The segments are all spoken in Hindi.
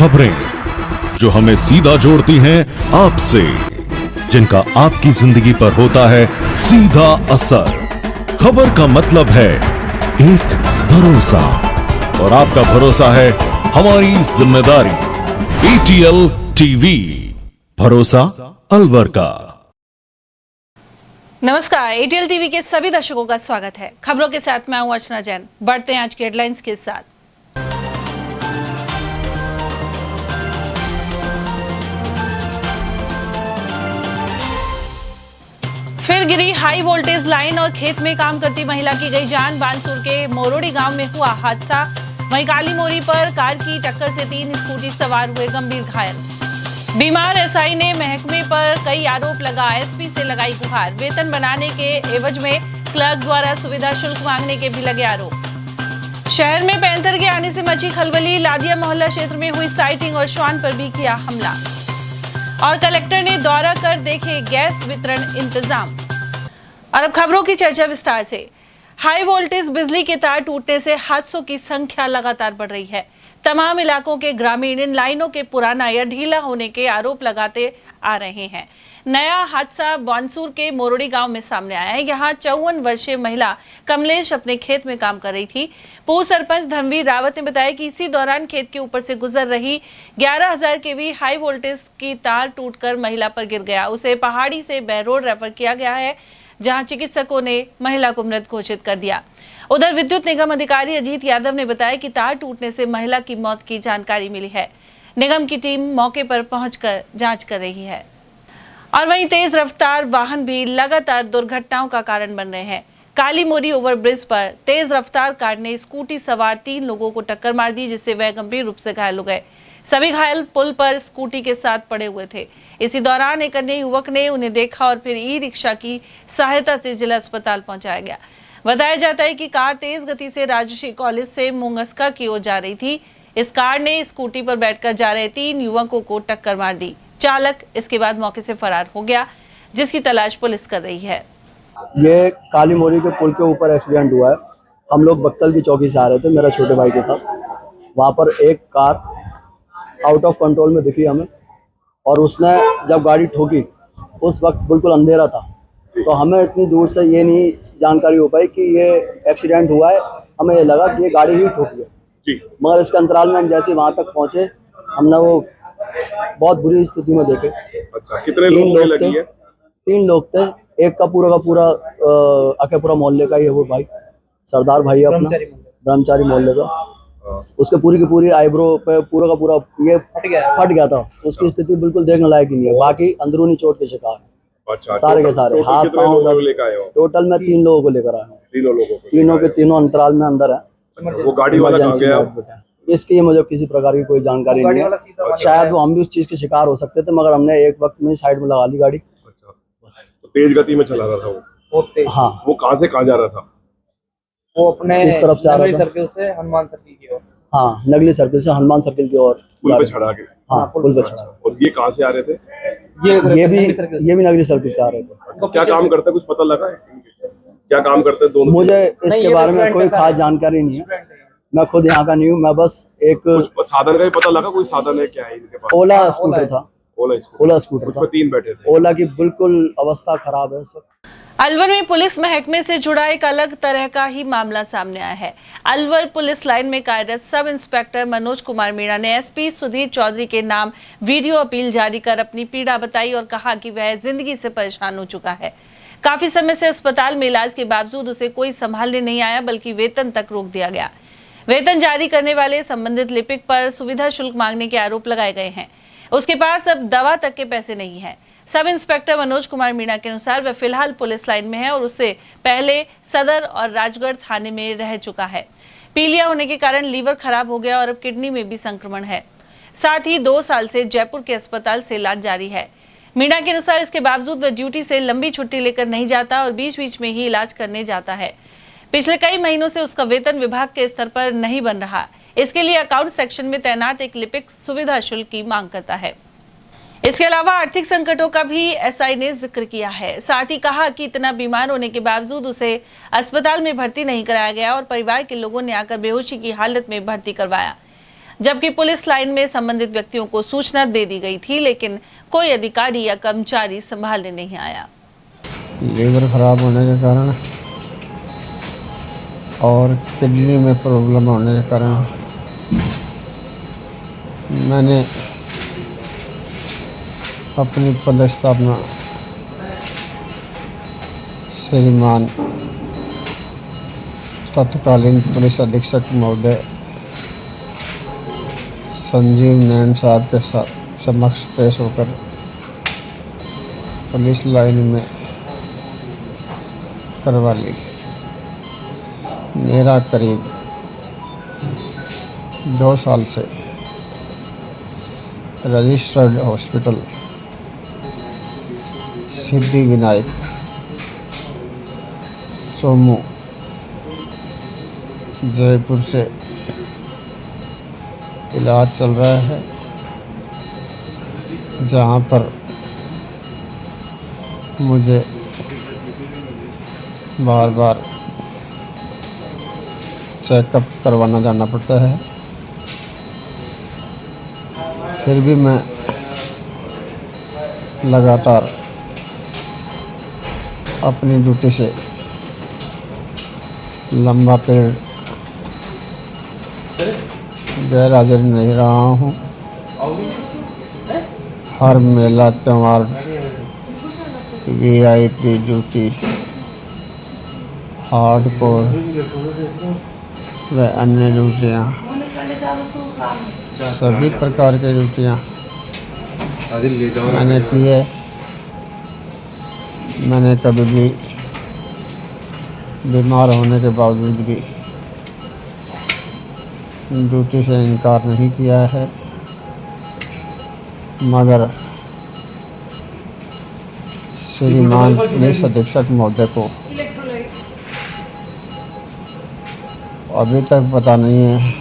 खबरें जो हमें सीधा जोड़ती हैं आपसे, जिनका आपकी जिंदगी पर होता है सीधा असर। खबर का मतलब है एक भरोसा, और आपका भरोसा है हमारी जिम्मेदारी। ATL टीवी, भरोसा अलवर का। नमस्कार, ATL टीवी के सभी दर्शकों का स्वागत है। खबरों के साथ मैं हूं अर्चना जैन। बढ़ते हैं आज की हेडलाइंस के साथ। फिर गिरी हाई वोल्टेज लाइन और खेत में काम करती महिला की गई जान। बानसूर के मोरोड़ी गांव में हुआ हादसा। वहीं काली मोरी पर कार की टक्कर से 3 स्कूटी सवार हुए गंभीर घायल। बीमार SI ने महकमे पर कई आरोप लगा। SP से लगाई गुहार। वेतन बनाने के एवज में क्लर्क द्वारा सुविधा शुल्क मांगने के भी लगे आरोप। शहर में पैंथर के आने से मची खलबली। लादिया मोहल्ला क्षेत्र में हुई साइटिंग और श्वान पर भी किया हमला। और कलेक्टर ने दौरा कर देखे गैस वितरण इंतजाम। और अब खबरों की चर्चा विस्तार से। हाई वोल्टेज बिजली के तार टूटने से हादसों की संख्या लगातार बढ़ रही है। तमाम इलाकों के ग्रामीण इन लाइनों के पुराना या ढीला होने के आरोप लगाते आ रहे हैं। नया हादसा बानसूर के मोरोड़ी गांव में सामने आया है। यहां 54 वर्षीय महिला कमलेश अपने खेत में काम कर रही थी। पूर्व सरपंच धर्मवीर रावत ने बताया कि इसी दौरान खेत के ऊपर से गुजर रही 11,000 kV हाई वोल्टेज की तार टूटकर महिला पर गिर गया। उसे पहाड़ी से बहरोड रेफर किया गया है, जहां चिकित्सकों ने महिला को मृत घोषित कर दिया। उधर विद्युत निगम अधिकारी अजीत यादव ने बताया कि तार टूटने से महिला की मौत की जानकारी मिली है। निगम की टीम मौके पर पहुंचकर जांच कर रही है। और वहीं तेज रफ्तार वाहन भी लगातार दुर्घटनाओं का कारण बन रहे हैं। काली मोरी ओवरब्रिज पर तेज रफ्तार कार ने स्कूटी सवार 3 लोगों को टक्कर मार दी, जिससे वह गंभीर रूप से घायल हो गए। सभी घायल पुल पर स्कूटी के साथ पड़े हुए थे। इसी दौरान एक अन्य युवक ने उन्हें देखा और फिर ई-रिक्शा की सहायता से जिला अस्पताल पहुंचाया गया। बताया जाता है कि कार तेज गति से राजश्री कॉलेज से मुंगस्का की ओर जा रही थी। इस कार ने स्कूटी पर बैठकर जा रहे 3 युवकों को टक्कर मार दी। चालक इसके बाद मौके से फरार हो गया, जिसकी तलाश पुलिस कर रही है। ये काली मोरी के पुल के ऊपर एक्सीडेंट हुआ है। हम लोग बक्तल की चौकी से आ रहे थे मेरा छोटे भाई के साथ। वहाँ पर एक कार आउट ऑफ कंट्रोल में दिखी हमें, और उसने जब गाड़ी ठोकी उस वक्त बिल्कुल अंधेरा था, तो हमें इतनी दूर से ये नहीं जानकारी हो पाई कि ये एक्सीडेंट हुआ है। हमें ये लगा कि ये गाड़ी ही ठोकी है, मगर इसके अंतराल में हम जैसे वहाँ तक पहुँचे, हमने वो बहुत बुरी स्थिति में देखे। अच्छा, कितने लोग लगी है? 3 लोग थे। एक का पूरा अकेपुरा मोहल्ले का ही है वो भाई, सरदार भाई है अपना, ब्रह्मचारी मोहल्ले का। उसके पूरी की पूरी आईब्रो पे पूरा का पूरा ये फट गया था। उसकी स्थिति बिल्कुल देखने लायक ही नहीं है। बाकी अंदरूनी चोट के शिकार है। अच्छा, सारे के सारे हाथ पाँव लेकर आए हो? टोटल में 3 लोगों को लेकर आया हूँ। तीनों के तीनों अंतराल में अंदर है। वो गाड़ी वाला कहाँ गया? इसकी मुझे किसी प्रकार की कोई जानकारी नहीं है। शायद वो हम भी उस चीज के शिकार हो सकते थे, मगर हमने एक वक्त में साइड में लगा ली गाड़ी। तो तेज गति में चला रहा था वो? हाँ। वो कहाँ से कहाँ जा रहा था? वो अपने इस तरफ से आ रहा था, सर्किल से हनुमान सर्किल की ओर। हाँ, नगली सर्किल से हनुमान सर्किल की ओर पुल पे चढ़ा के? हाँ, पुल पे चढ़ा। और ये कहाँ से आ रहे थे? ये भी नगली सर्किल से आ रहे थे। तो क्या काम करते, कुछ पता लगा है? क्या काम करते हैं दोनों? मुझे इसके बारे में कोई खास जानकारी नहीं है। मैं खुद यहाँ का नहीं हूँ। मैं बस एक साधन का ही पता लगा? कोई साधन है क्या है इनके पास? ओला स्कूटर था। ओला स्कूटर था। 3 बैठे थे। ओला की बिल्कुल अवस्था खराब है इस वक्त। अलवर में पुलिस महकमे से जुड़ा एक अलग तरह का ही मामला सामने आया है। अलवर पुलिस लाइन में कार्यरत सब इंस्पेक्टर मनोज कुमार मीणा ने SP सुधीर चौधरी के नाम वीडियो अपील जारी कर अपनी पीड़ा बताई और कहा कि वह जिंदगी से परेशान हो चुका है। काफी समय से अस्पताल में इलाज के बावजूद उसे कोई संभालने नहीं आया, बल्कि वेतन तक रोक दिया गया। वेतन जारी करने वाले संबंधित लिपिक पर सुविधा शुल्क मांगने के आरोप लगाए गए हैं। उसके पास अब दवा तक के पैसे नहीं है। सब इंस्पेक्टर मनोज कुमार मीणा के अनुसार वह फिलहाल पुलिस लाइन में है और उससे पहले सदर और राजगढ़ थाने में रह चुका है। पीलिया होने के कारण लीवर खराब हो गया और अब किडनी में भी संक्रमण है। साथ ही 2 साल से जयपुर के अस्पताल से इलाज जारी है। मीणा के अनुसार इसके बावजूद वह ड्यूटी से लंबी छुट्टी लेकर नहीं जाता और बीच बीच में ही इलाज करने जाता है। पिछले कई महीनों से उसका वेतन विभाग के स्तर पर नहीं बन रहा। इसके लिए अकाउंट सेक्शन में तैनात एक लिपिक सुविधा शुल्क की मांग करता है। इसके अलावा आर्थिक संकटों का भी SI ने जिक्र किया है। साथ ही कहा कि इतना बीमार होने के बावजूद उसे अस्पताल में भर्ती नहीं कराया गया और परिवार के लोगों ने आकर बेहोशी की हालत में भर्ती करवाया। जबकि पुलिस लाइन में संबंधित व्यक्तियों को सूचना दे दी गई थी, लेकिन कोई अधिकारी या कर्मचारी संभालने नहीं आया। लीवर खराब होने के कारण और किडनी में प्रॉब्लम होने के कारण मैंने अपनी पदस्थापना श्रीमान तत्कालीन पुलिस अधीक्षक महोदय संजीव नैन साहब के समक्ष पेश होकर पुलिस लाइन में करवा ली। मेरा करीब 2 साल से रजिस्टर्ड हॉस्पिटल सिद्धि विनायक सोमू जयपुर से इलाज चल रहा है, जहाँ पर मुझे बार बार चेकअप करवाना जाना पड़ता है। फिर भी मैं लगातार अपनी ड्यूटी से लंबा पीरियड गैर हाजिर नहीं रहा हूँ। हर मेला त्यौहार VIP ड्यूटी, हार्डकोर व अन्य ड्यूटियाँ, सभी प्रकार की ड्यूटियाँ मैंने की है। मैंने कभी भी बीमार होने के बावजूद भी ड्यूटी से इनकार नहीं किया है, मगर श्रीमान पुलिस अधीक्षक महोदय को अभी तक पता नहीं है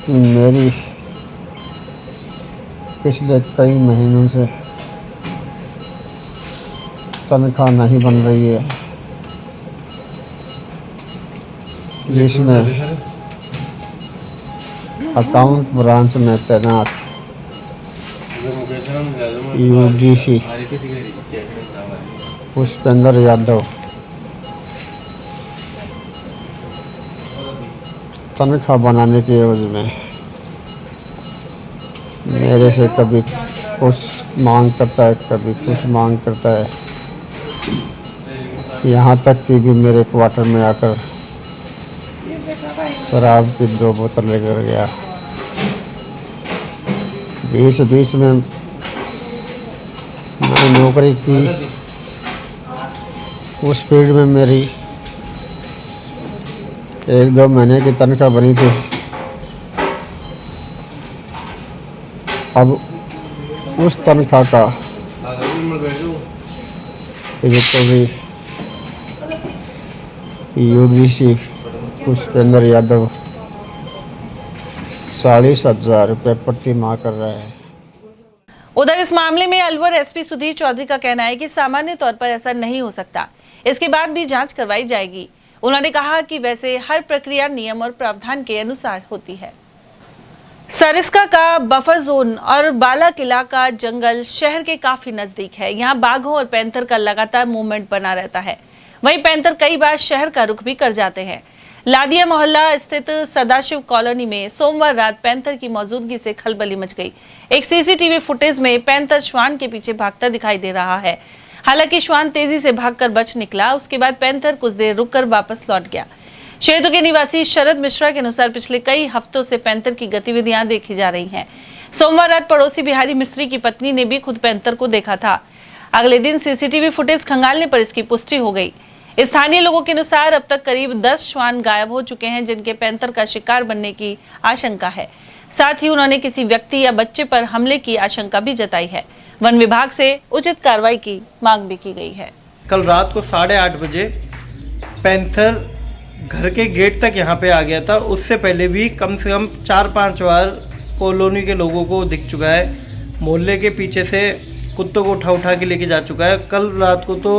कि मेरी पिछले कई महीनों से तनख्वाह नहीं बन रही है, जिसमें अकाउंट ब्रांच में तैनात UDC पुष्पेंद्र यादव तनख्वाह बनाने के एवज में मेरे से कभी कुछ मांग करता है, कभी कुछ मांग करता है। यहाँ तक कि भी मेरे क्वार्टर में आकर शराब की 2 बोतल लेकर गया। बीच में मैं नौकरी की, उस पीरियड में मेरी 1-2 महीने की तनख्वाह बनी थी। अब उस तनख्वाह का रिकवरी UDC पुष्पेंद्र यादव 40,000 रुपये प्रति माह कर रहा है। उधर इस मामले में अलवर SP सुधीर चौधरी का कहना है कि सामान्य तौर पर ऐसा नहीं हो सकता, इसके बाद भी जांच करवाई जाएगी। उन्होंने कहा कि वैसे हर प्रक्रिया नियम और प्रावधान के अनुसार होती है। सरिस्का का बफर जोन और बाला किला का जंगल शहर के काफी नजदीक है। यहाँ बाघों और पैंथर का लगातार मूवमेंट बना रहता है। वहीं पैंथर कई बार शहर का रुख भी कर जाते हैं। लादिया मोहल्ला स्थित सदाशिव कॉलोनी में सोमवार रात पैंथर की मौजूदगी से खलबली मच गई। एक CCTV फुटेज में पैंथर श्वान के पीछे भागता दिखाई दे रहा है। हालांकि श्वान तेजी से भागकर बच निकला। उसके बाद पैंथर कुछ देर रुककर वापस लौट गया। क्षेत्र के निवासी शरद मिश्रा के अनुसार पिछले कई हफ्तों से पैंथर की गतिविधियां देखी जा रही हैं। सोमवार रात पड़ोसी बिहारी मिस्त्री की पत्नी ने भी खुद पैंथर को देखा था। अगले दिन CCTV फुटेज खंगालने पर इसकी पुष्टि हो गई। स्थानीय लोगों के अनुसार अब तक करीब 10 श्वान गायब हो चुके हैं, जिनके पैंथर का शिकार बनने की आशंका है। साथ ही उन्होंने किसी व्यक्ति या बच्चे पर हमले की आशंका भी जताई है। वन विभाग से उचित कार्रवाई की मांग भी की गई है। कल रात को 8:30 बजे पैंथर घर के गेट तक यहाँ पे आ गया था। उससे पहले भी कम से कम 4-5 बार कॉलोनी के लोगों को दिख चुका है। मोहल्ले के पीछे से कुत्तों को उठा के लेके जा चुका है। कल रात को तो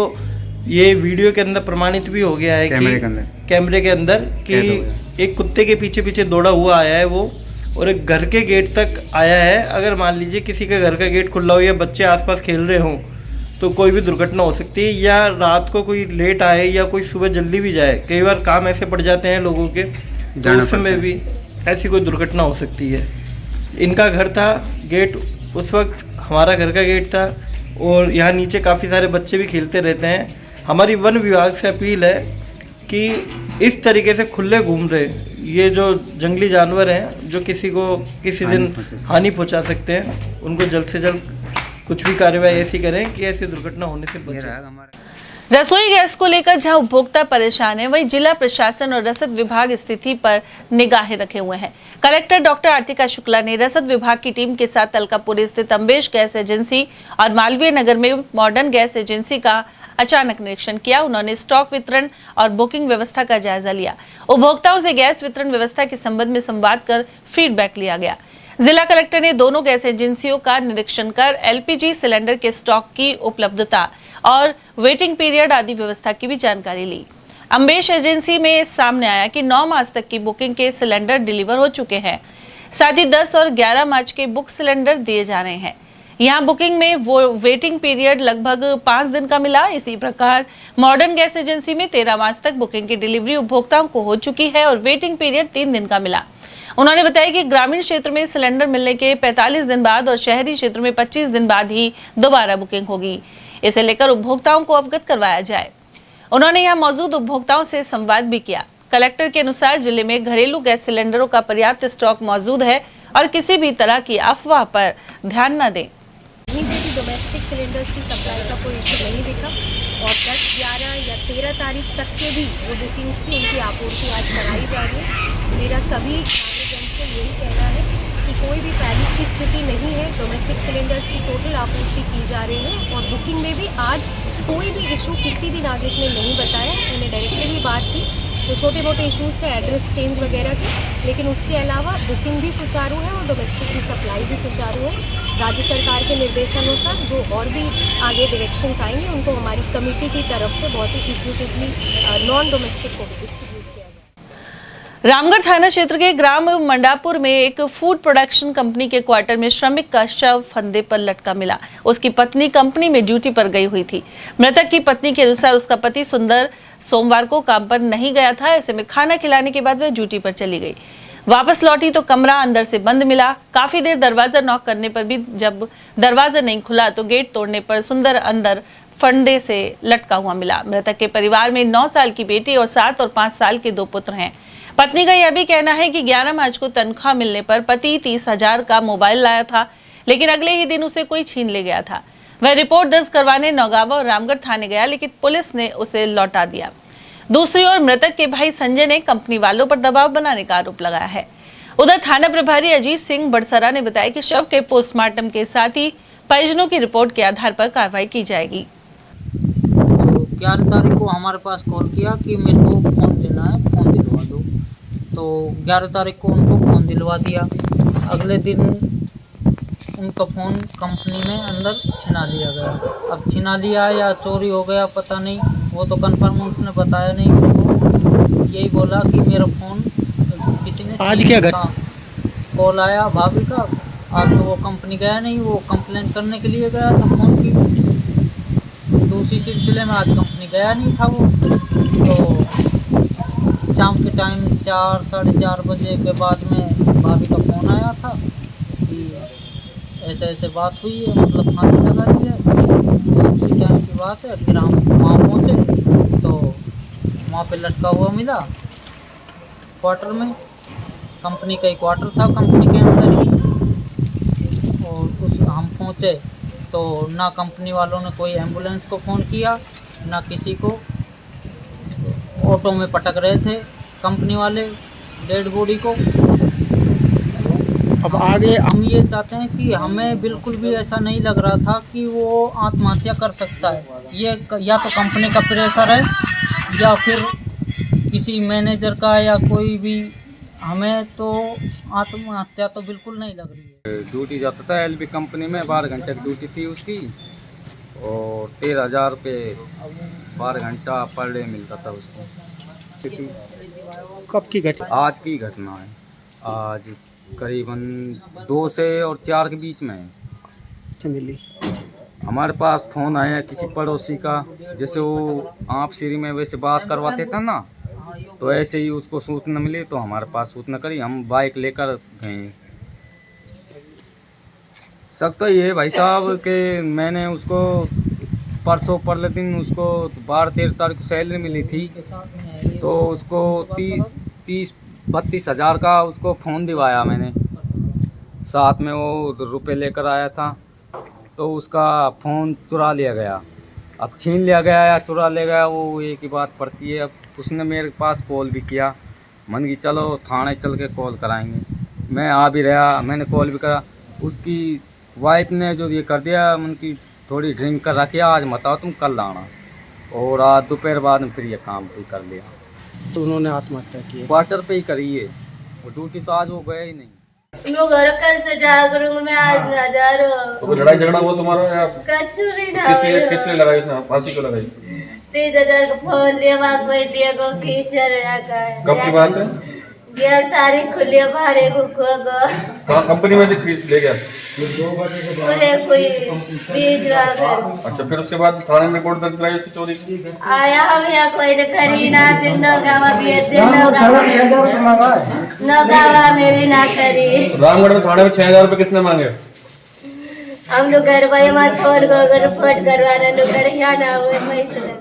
ये वीडियो के अंदर प्रमाणित भी हो गया है, कैमरे के अंदर कि एक कुत्ते के पीछे पीछे दौड़ा हुआ आया है वो, और एक घर के गेट तक आया है। अगर मान लीजिए किसी का घर का गेट खुला हो या बच्चे आसपास खेल रहे हों तो कोई भी दुर्घटना हो सकती है, या रात को कोई लेट आए या कोई सुबह जल्दी भी जाए। कई बार काम ऐसे पड़ जाते हैं लोगों के, तो उस समय भी ऐसी कोई दुर्घटना हो सकती है। इनका घर था, गेट उस वक्त हमारा घर का गेट था, और यहाँ नीचे काफ़ी सारे बच्चे भी खेलते रहते हैं। हमारी वन विभाग से अपील है कि इस तरीके से खुले घूम रहे ये जो जंगली जानवर हैं, जो किसी को किसी दिन हानि पहुंचा सकते हैं, उनको जल्द से जल्द कुछ भी कार्रवाई ऐसी करें कि ऐसी दुर्घटना होने से बचे। रसोई गैस को लेकर जहां उपभोक्ता परेशान है, वहीं जिला प्रशासन और रसद विभाग स्थिति पर निगाहें रखे हुए हैं। कलेक्टर डॉक्टर आरतिका शुक्ला ने रसद विभाग की टीम के साथ तलकापुर स्थित अम्बेश गैस एजेंसी और मालवीय नगर में मॉडर्न गैस एजेंसी का अचानक निरीक्षण किया। उन्होंने स्टॉक वितरण और बुकिंग व्यवस्था का जायजा लिया। उपभोक्ताओं से गैस वितरण व्यवस्था के संबंध में संवाद कर फीडबैक लिया गया। जिला कलेक्टर ने दोनों गैस एजेंसियों का निरीक्षण कर एलपीजी सिलेंडर के स्टॉक की उपलब्धता और वेटिंग पीरियड आदि व्यवस्था की भी जानकारी ली। अम्बेश एजेंसी में सामने आया कि 9 मार्च तक की बुकिंग के सिलेंडर डिलीवर हो चुके हैं, साथ ही 10 और 11 मार्च के बुक सिलेंडर दिए जा रहे हैं। यहाँ बुकिंग में वो वेटिंग पीरियड लगभग 5 दिन का मिला। इसी प्रकार मॉडर्न गैस एजेंसी में 13 मार्च तक बुकिंग की डिलीवरी उपभोक्ताओं को हो चुकी है और वेटिंग पीरियड 3 दिन का मिला। उन्होंने बताया कि ग्रामीण क्षेत्र में सिलेंडर मिलने के 45 दिन बाद और शहरी क्षेत्र में 25 दिन बाद ही दोबारा बुकिंग होगी। इसे लेकर उपभोक्ताओं को अवगत करवाया जाए। उन्होंने यहाँ मौजूद उपभोक्ताओं से संवाद भी किया। कलेक्टर के अनुसार जिले में घरेलू गैस सिलेंडरों का पर्याप्त स्टॉक मौजूद है और किसी भी तरह की अफवाह पर ध्यान न दें। डोमेस्टिक सिलेंडर्स की सप्लाई का कोई इशू नहीं दिखा और 10, 11 या 13 तारीख तक के भी जो बुकिंग्स थी उनकी आपूर्ति आज कराई जा रही है। मेरा सभी नागरिकजन से यही कहना है कि कोई भी पैनिक की स्थिति नहीं है। डोमेस्टिक सिलेंडर्स की टोटल आपूर्ति की जा रही है और बुकिंग में भी आज कोई भी इशू किसी भी नागरिक ने नहीं बताया। मैंने डायरेक्टली भी बात की तो छोटे मोटे इश्यूज थे, एड्रेस चेंज वगैरह के, लेकिन उसके अलावा बुकिंग भी सुचारू है और डोमेस्टिक की सप्लाई भी सुचारू है। राज्य सरकार के निर्देशानुसार जो और भी आगे डायरेक्शंस आएंगे उनको हमारी कमेटी की तरफ से बहुत ही इक्विटेबली नॉन डोमेस्टिक को भी डिस्ट्रीब्यूट किया जाए। रामगढ़ थाना क्षेत्र के ग्राम मंडापुर में एक फूड प्रोडक्शन कंपनी के क्वार्टर में श्रमिक का शव फंदे पर लटका मिला। उसकी पत्नी कंपनी में ड्यूटी पर गई हुई थी। मृतक की पत्नी के अनुसार उसका पति सुंदर सोमवार को काम पर नहीं गया था। ऐसे में खाना खिलाने के बाद वह ड्यूटी पर चली गई। वापस लौटी तो कमरा अंदर से बंद मिला। काफी देर दरवाजा नॉक करने पर भी जब दरवाजा नहीं खुला तो गेट तोड़ने पर सुंदर अंदर फंदे से लटका हुआ मिला। मृतक के परिवार में 9 साल की बेटी और 7 और 5 साल के 2 पुत्र हैं। पत्नी का यह भी कहना है कि 11 मार्च को तनख्वाह मिलने पर पति 30,000 का मोबाइल लाया था, लेकिन अगले ही दिन उसे कोई छीन ले गया था। वह रिपोर्ट दर्ज करवाने नौगावा और रामगढ़ थाने गया, लेकिन पुलिस ने उसे लौटा दिया। दूसरी ओर मृतक के भाई संजय ने कंपनी वालों पर दबाव बनाने का आरोप लगाया है। उधर थाना प्रभारी अजीत सिंह बड़सरा ने बताया कि शव के पोस्टमार्टम के साथ ही परिजनों की रिपोर्ट के आधार पर कार्रवाई की जाएगी। तो 11 तारीख को हमारे पास कॉल किया कि मेरे को फ़ोन लेना है, फ़ोन दिलवा दो। तो 11 तारीख को उनको फ़ोन दिलवा दिया। अगले दिन उनका फ़ोन कंपनी में अंदर छिना लिया गया। अब छिना लिया या चोरी हो गया पता नहीं, वो तो कंफर्म उसने बताया नहीं। उनको यही बोला कि मेरा फ़ोन किसी ने आज क्या कर कॉल आया भाभी का। आज तो वो कंपनी गया नहीं, वो कंप्लेंट करने के लिए गया था फ़ोन की। तो उसी सिलसिले में आज कंपनी गया नहीं था वो। तो शाम के टाइम 4, साढ़े 4 बजे के बाद में भाभी का फ़ोन आया था कि ऐसे ऐसे बात हुई है, मतलब फांसी लगा दी है। तो उसी टाइम की बात है। फिर हम वहाँ पहुँचे तो वहाँ पे लटका हुआ मिला क्वार्टर में। कंपनी का ही क्वार्टर था, कंपनी के अंदर ही। और उस हम पहुँचे तो ना कंपनी वालों ने कोई एम्बुलेंस को फ़ोन किया, ना किसी को। ऑटो में पटक रहे थे कंपनी वाले डेड बॉडी को। अब आगे हम ये चाहते हैं कि हमें बिल्कुल भी ऐसा नहीं लग रहा था कि वो आत्महत्या कर सकता है। ये या तो कंपनी का प्रेशर है या फिर किसी मैनेजर का या कोई भी। हमें तो आत्महत्या तो बिल्कुल नहीं लग रही है। ड्यूटी जाता था एलबी कंपनी में, 12 घंटे की ड्यूटी थी उसकी और 13,000 रुपये 12 घंटा पर डे मिलता था उसको। कब की घटना? आज की घटना है। आज करीबन 2 से और 4 के बीच में है। मिली हमारे पास फ़ोन आया किसी पड़ोसी का, जैसे वो आप सीरी में वैसे बात करवाते थे ना, तो ऐसे ही उसको सूचना मिली तो हमारे पास सूचना करी, हम बाइक लेकर गए। शक तो ये भाई साहब कि मैंने उसको परसों परले दिन उसको 12-13 तारीख को सैलरी मिली थी, तो उसको 30-32 हज़ार का उसको फ़ोन दिवाया मैंने, साथ में वो रुपए लेकर आया था, तो उसका फ़ोन चुरा लिया गया। अब छीन लिया गया या चुरा ले गया वो एक ही बात पड़ती है। अब उसने मेरे पास कॉल भी किया, मन की चलो थाने चल के कॉल कराएंगे। मैं आ भी रहा, मैंने कॉल भी करा। उसकी वाइफ ने जो ये कर दिया, मन की थोड़ी ड्रिंक कर रखी, आज मत आओ तुम कल आना, और आज दोपहर बाद में फिर ये काम भी कर लिया। तो उन्होंने आत्महत्या की? क्वार्टर पे ही करी है, वो ड्यूटी तो आज वो गया ही नहीं। लोग घर कल से जागरूक में आज नजारो तो लड़ाई झगड़ा हुआ तुम्हारा या कछु भी ना किसने लगाई इसने फांसी को लगाई? 30,000 का फोन लेवा कोई दिया कीचड़ कब की बात है? 11 तारीख को ले बारे को कहाँ कंपनी में से ले गया? पूरे कोई बीज वागर। अच्छा, फिर उसके बाद थाने में रिपोर्ट दर्ज कराई उसकी चोरी की? आया हम यहाँ कोई तो करी ना, फिर नौगावा भी नौगावा में भी ना करी। रामगढ़ में थाने में 6,000 रुपए किसने मांगे? हम लोग घर भाई हमारे छोड़ को अगर रिपोर्ट करवाना लोग घर यहाँ ना हुए पैसे।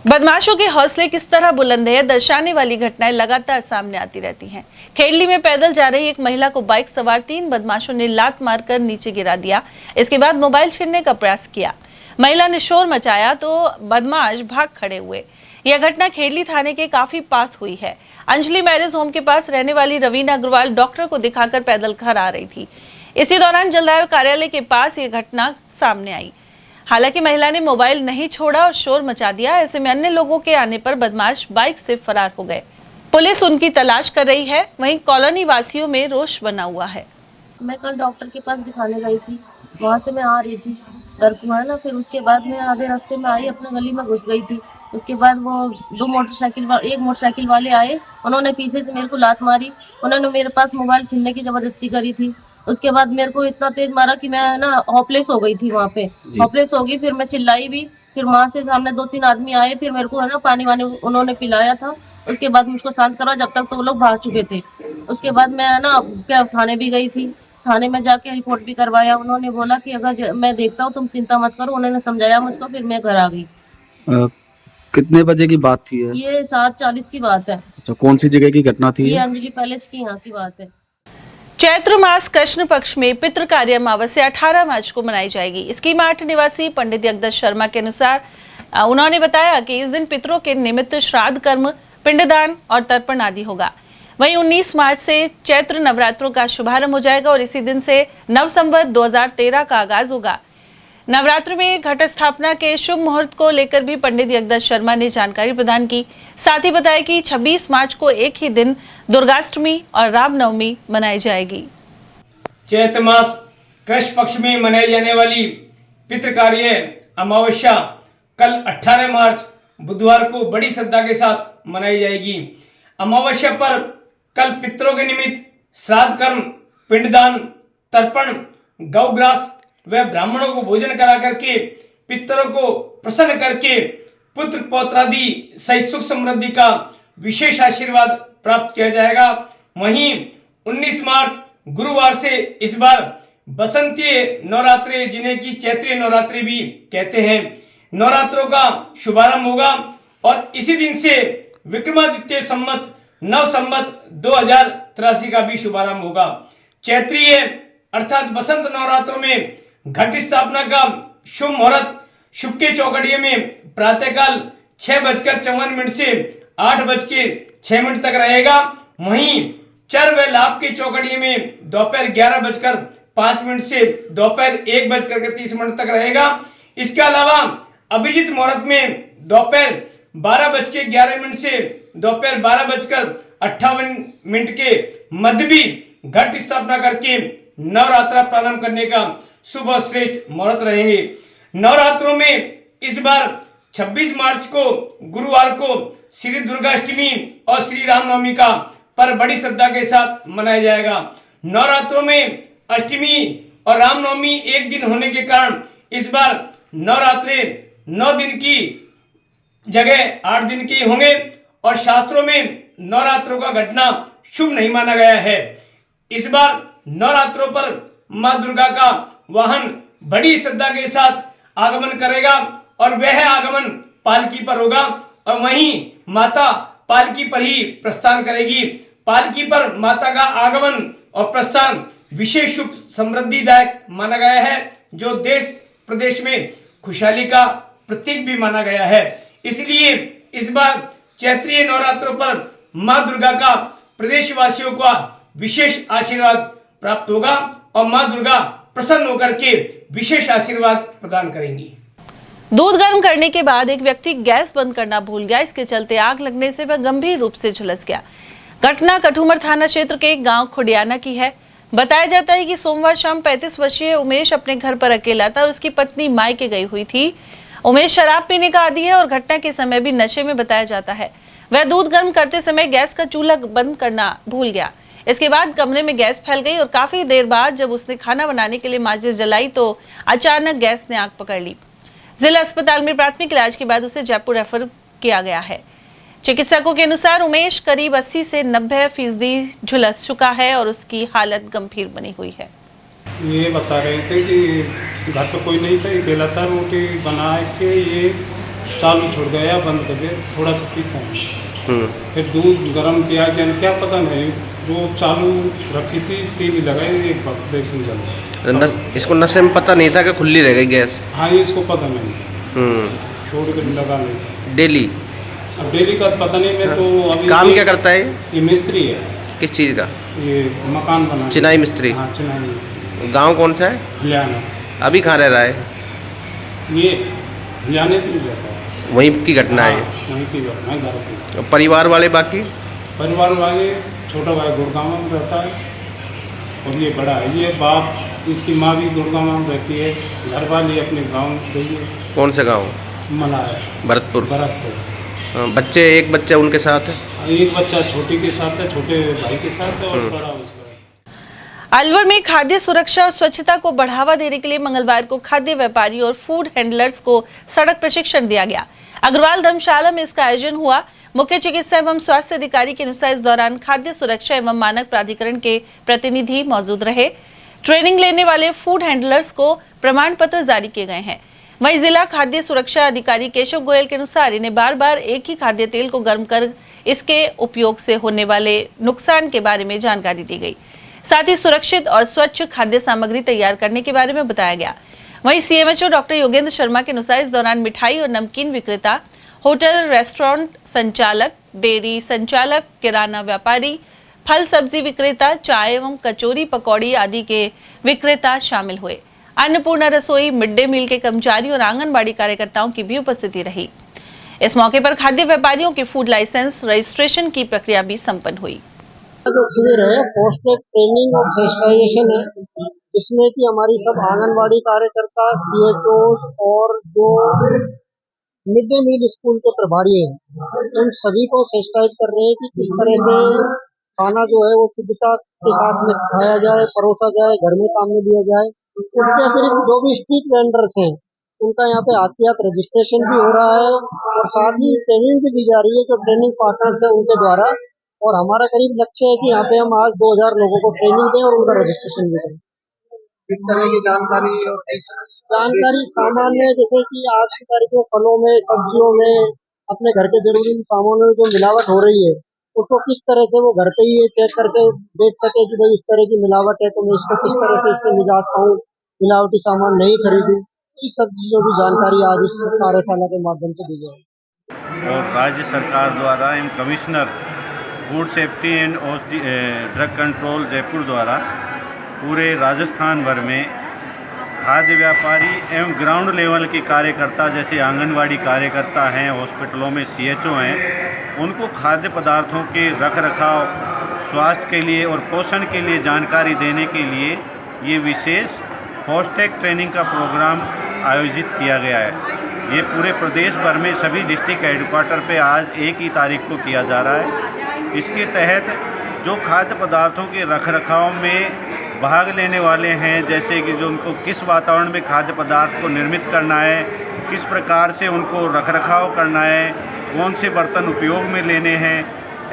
बदमाशों के हौसले किस तरह बुलंद है दर्शाने वाली घटनाएं लगातार सामने आती रहती हैं। खेड़ली में पैदल जा रही एक महिला को बाइक सवार 3 बदमाशों ने लात मारकर नीचे गिरा दिया। इसके बाद मोबाइल छीनने का प्रयास किया। महिला ने शोर मचाया तो बदमाश भाग खड़े हुए। यह घटना खेड़ली थाने के काफी पास हुई है। अंजलि मैरिज होम के पास रहने वाली रवीना अग्रवाल डॉक्टर को दिखाकर पैदल घर आ रही थी। इसी दौरान जलदायु कार्यालय के पास ये घटना सामने आई। हालांकि महिला ने मोबाइल नहीं छोड़ा और शोर मचा दिया। ऐसे में अन्य लोगों के आने पर बदमाश बाइक से फरार हो गए। पुलिस उनकी तलाश कर रही है। वहीं कॉलोनी वासियों में रोष बना हुआ है। मैं कल डॉक्टर के पास दिखाने गई थी, वहाँ से मैं आ रही थी घर को है ना, फिर उसके बाद मैं आधे रास्ते में आई, अपने गली में घुस गई थी। उसके बाद वो एक मोटरसाइकिल वाले आए, उन्होंने पीछे से मेरे को लात मारी। उन्होंने मेरे पास मोबाइल छीनने की जबरदस्ती करी थी। उसके बाद मेरे को इतना तेज मारा कि मैं ना हॉपलेस हो गई थी, वहाँ पे हॉपलेस हो गई। फिर मैं चिल्लाई भी, फिर वहाँ से सामने 2-3 आदमी आए, फिर मेरे को है ना पानी वानी उन्होंने पिलाया था। उसके बाद मुझको शांत करा, जब तक तो वो लोग भाग चुके थे। उसके बाद मैं ना क्या थाने भी गई थी, थाने में जाके रिपोर्ट भी करवाया। उन्होंने बोला कि अगर मैं देखता हूँ तुम चिंता मत करो। उन्होंने समझाया मुझको, फिर मैं घर आ गई। कितने बजे की बात थी ये 7:40 की बात है। अच्छा, कौन सी जगह की घटना थी? ये अंजलि पैलेस की यहाँ की बात है। चैत्र मास कृष्ण पक्ष में पितृकार्य अमावस्या 18 मार्च को मनाई जाएगी। इसकी माठ निवासी पंडित जगदीश शर्मा के अनुसार उन्होंने बताया कि इस दिन पितरों के निमित्त श्राद्ध कर्म, पिंडदान और तर्पण आदि होगा। वहीं 19 मार्च से चैत्र नवरात्रों का शुभारंभ हो जाएगा और इसी दिन से नव संवत 2013 का आगाज होगा। नवरात्र में घट स्थापना के शुभ मुहूर्त को लेकर भी पंडित जगदीश शर्मा ने जानकारी प्रदान की। साथ ही बताया कि 26 मार्च को एक ही दिन दुर्गाष्टमी और रामनवमी मनाई जाएगी। चैत्र मास कृष्ण पक्ष में मनाई जाने वाली पितृकार्य अमावस्या कल 18 मार्च बुधवार को बड़ी श्रद्धा के साथ मनाई जाएगी। अमावस्या पर कल पितरों के निमित्त श्राद्ध कर्म, पिंडदान, तर्पण, गौग्रास व ब्राह्मणों को भोजन करा करके पितरों को प्रसन्न करके पुत्र पौत्रादि सहित सुख समृद्धि का विशेष आशीर्वाद प्राप्त किया जाएगा। वहीं 19 मार्च गुरुवार से इस बार बसंतीय नवरात्रि, जिन्हें की चैत्रीय नवरात्रि भी कहते हैं, नवरात्रों का शुभारंभ होगा और इसी दिन से विक्रमादित्य संवत नव संवत 2083 का भी शुभारंभ होगा। चैत्रीय अर्थात बसंत नवरात्रों में घट स्थापना का शुभ मुहूर्त शुभ के चौकड़िये में प्रातःकाल 6:54 से 8:06 तक रहेगा। वहीं चर व लाभ के चौकड़िये में दोपहर 11:05 से दोपहर 1:30 तक रहेगा। इसके अलावा अभिजीत मुहूर्त में दोपहर 12:11 से दोपहर 12:58 के मध्य भी घट स्थापना करके नवरात्रा प्रारंभ करने का शुभ और श्रेष्ठ मुहूर्त रहेंगे। नवरात्रों में इस बार 26 मार्च को गुरुवार को श्री दुर्गाष्टमी और श्री रामनवमी का पर्व बड़ी श्रद्धा के साथ मनाया जाएगा। नवरात्रों में अष्टमी और रामनवमी एक दिन होने के कारण इस बार नवरात्रे 9 दिन की जगह 8 दिन की होंगे और शास्त्रों में नवरात्रों का घटना शुभ नहीं माना गया है। इस बार नवरात्रों पर मां दुर्गा का वाहन बड़ी श्रद्धा के साथ आगमन करेगा और वह आगमन पालकी पर होगा और वहीं माता पालकी पर ही प्रस्थान करेगी। पालकी पर माता का आगमन और प्रस्थान विशेष शुभ समृद्धिदायक माना गया है, जो देश प्रदेश में खुशहाली का प्रतीक भी माना गया है। इसलिए इस बार चैत्रीय नवरात्रों पर मां दुर्गा का प्रदेशवासियों का विशेष आशीर्वाद प्राप्त होगा और मां दुर्गा प्रसन्न होकर के विशेष आशीर्वाद प्रदान करेंगी। दूध गर्म करने के बाद एक व्यक्ति गैस बंद करना भूल गया। इसके चलते आग लगने से वह गंभीर रूप से झुलस गया। घटना कठूमर थाना क्षेत्र के गांव खुडियाना की है। बताया जाता है कि सोमवार शाम 35 वर्षीय उमेश अपने घर पर अकेला था और उसकी पत्नी मायके गई हुई थी। उमेश शराब पीने का आदी है और घटना के समय भी नशे में बताया जाता है। वह दूध गर्म करते समय गैस का चूल्हा बंद करना भूल गया। इसके बाद कमरे में गैस फैल गई और काफी देर बाद जब उसने खाना बनाने के लिए माचिस जलाई तो अचानक गैस ने आग पकड़ ली। जिला अस्पताल में प्राथमिक इलाज के बाद उसे जयपुर रेफर किया गया है। चिकित्सकों के अनुसार उमेश करीब 80 से 90% झुलस चुका है और उसकी हालत गंभीर बनी हुई है। ये बता रहे थे कि घर पे कोई नहीं था, अकेला था, रोटी बना के ये चालू छोड़ गया, बंद कर दिया, थोड़ा सा पीता है। फिर दूध गर्म किया क्या पता नहीं, जो चालू रखी थी तेल लगाई, एक देसी जल। इसको नशे में पता नहीं था कि खुली रह गई गैस? हाँ, ये इसको पता नहीं, छोड़ कर लगा नहीं था। डेली? अब डेली का पता नहीं। मैं तो अभी काम क्या करता है? ये मिस्त्री है। किस चीज़ का? ये मकान बना। चिनाई मिस्त्री? हाँ, चिनाई मिस्त्री। गांव कौन सा है? हलियाना। अभी कहाँ रह रहा है? ये हलियाने में रहता है। वहीं की घटना है? वहीं की घटना है, घर की। परिवार वाले बाकी? परिवार वाले, छोटा भाई गुड़गांव में रहता है और ये बड़ा है। ये बाप, इसकी माँ भी गुड़गांव में रहती है। घर वाले अपने गाँव गई है। कौन सा गाँव? मलाया, भरतपुर। बच्चे, एक बच्चा उनके साथ है? एक बच्चा छोटी के साथ है, छोटे भाई के साथ है, और बड़ा उसका। अलवर में खाद्य सुरक्षा और स्वच्छता को बढ़ावा देने के लिए मंगलवार को खाद्य व्यापारी और फूड हैंडलर्स को सड़क प्रशिक्षण दिया गया। अग्रवाल धर्मशाला में इसका आयोजन हुआ। मुख्य चिकित्सा एवं स्वास्थ्य अधिकारी के अनुसार इस दौरान खाद्य सुरक्षा एवं मानक प्राधिकरण के प्रतिनिधि मौजूद रहे। ट्रेनिंग लेने वाले फूड हैंडलर्स को प्रमाण पत्र जारी किए गए हैं। वहीं जिला खाद्य सुरक्षा अधिकारी केशव गोयल के अनुसार इन्हें बार बार एक ही खाद्य तेल को गर्म कर इसके उपयोग से होने वाले नुकसान के बारे में जानकारी दी गई। साथ ही सुरक्षित और स्वच्छ खाद्य सामग्री तैयार करने के बारे में बताया गया। वहीं सीएमएचओ डॉक्टर योगेंद्र शर्मा के अनुसार इस दौरान मिठाई और नमकीन विक्रेता, होटल रेस्टोरेंट संचालक, डेयरी संचालक, किराना व्यापारी, फल सब्जी विक्रेता, चाय एवं कचौरी पकौड़ी आदि के विक्रेता शामिल हुए। अन्नपूर्णा रसोई, मिड डे मील के कर्मचारी और आंगनबाड़ी कार्यकर्ताओं की भी उपस्थिति रही। इस मौके पर खाद्य व्यापारियों के फूड लाइसेंस रजिस्ट्रेशन की प्रक्रिया भी संपन्न हुई। जो शिविर है पोस्ट ट्रेनिंग और सेंसिटाइजेशन है, जिसमें कि हमारी सब आंगनबाड़ी कार्यकर्ता, सीएचओ और जो मिड डे मील स्कूल के प्रभारी हैं, उन सभी को सेंसिटाइज कर रहे हैं कि किस तरह से खाना जो है वो शुद्धता के साथ में खाया जाए, परोसा जाए, घर में काम में लिया जाए। उसके अतिरिक्त जो भी स्ट्रीट वेंडर्स हैं उनका यहाँ पे आतियात रजिस्ट्रेशन भी हो रहा है और साथ ही ट्रेनिंग भी दी जा रही है जो ट्रेनिंग पार्टनर्स है उनके द्वारा। और हमारा करीब लक्ष्य है कि यहाँ पे हम आज 2000 लोगों को ट्रेनिंग दें और उनका रजिस्ट्रेशन भी करें। किस तरह की जानकारी सामान्य, जैसे कि आज की तारीख में फलों में, सब्जियों में, अपने घर के जरूरी सामानों में जो मिलावट हो रही है उसको किस तरह से वो घर पे ही चेक करके देख सके कि भाई इस तरह की मिलावट है तो मैं इसको किस तरह से इससे निजात पाऊँ, मिलावटी सामान नहीं खरीदूँ। इस सब चीज़ों की जानकारी आज इस कार्यशाला के माध्यम से दी जाएगी। और राज्य सरकार द्वारा एवं commissioner food safety and drug control Jaipur द्वारा पूरे राजस्थान भर में खाद्य व्यापारी एवं ग्राउंड लेवल के कार्यकर्ता जैसे आंगनवाड़ी कार्यकर्ता हैं, हॉस्पिटलों में सीएचओ हैं, उनको खाद्य पदार्थों के रख रखाव, स्वास्थ्य के लिए और पोषण के लिए जानकारी देने के लिए ये विशेष फास्टैग ट्रेनिंग का प्रोग्राम आयोजित किया गया है। ये पूरे प्रदेश भर में सभी डिस्ट्रिक्ट हेडक्वार्टर पे आज 1 ही तारीख को किया जा रहा है। इसके तहत जो खाद्य पदार्थों के रखरखाव में भाग लेने वाले हैं, जैसे कि जो उनको किस वातावरण में खाद्य पदार्थ को निर्मित करना है, किस प्रकार से उनको रखरखाव करना है, कौन से बर्तन उपयोग में लेने हैं,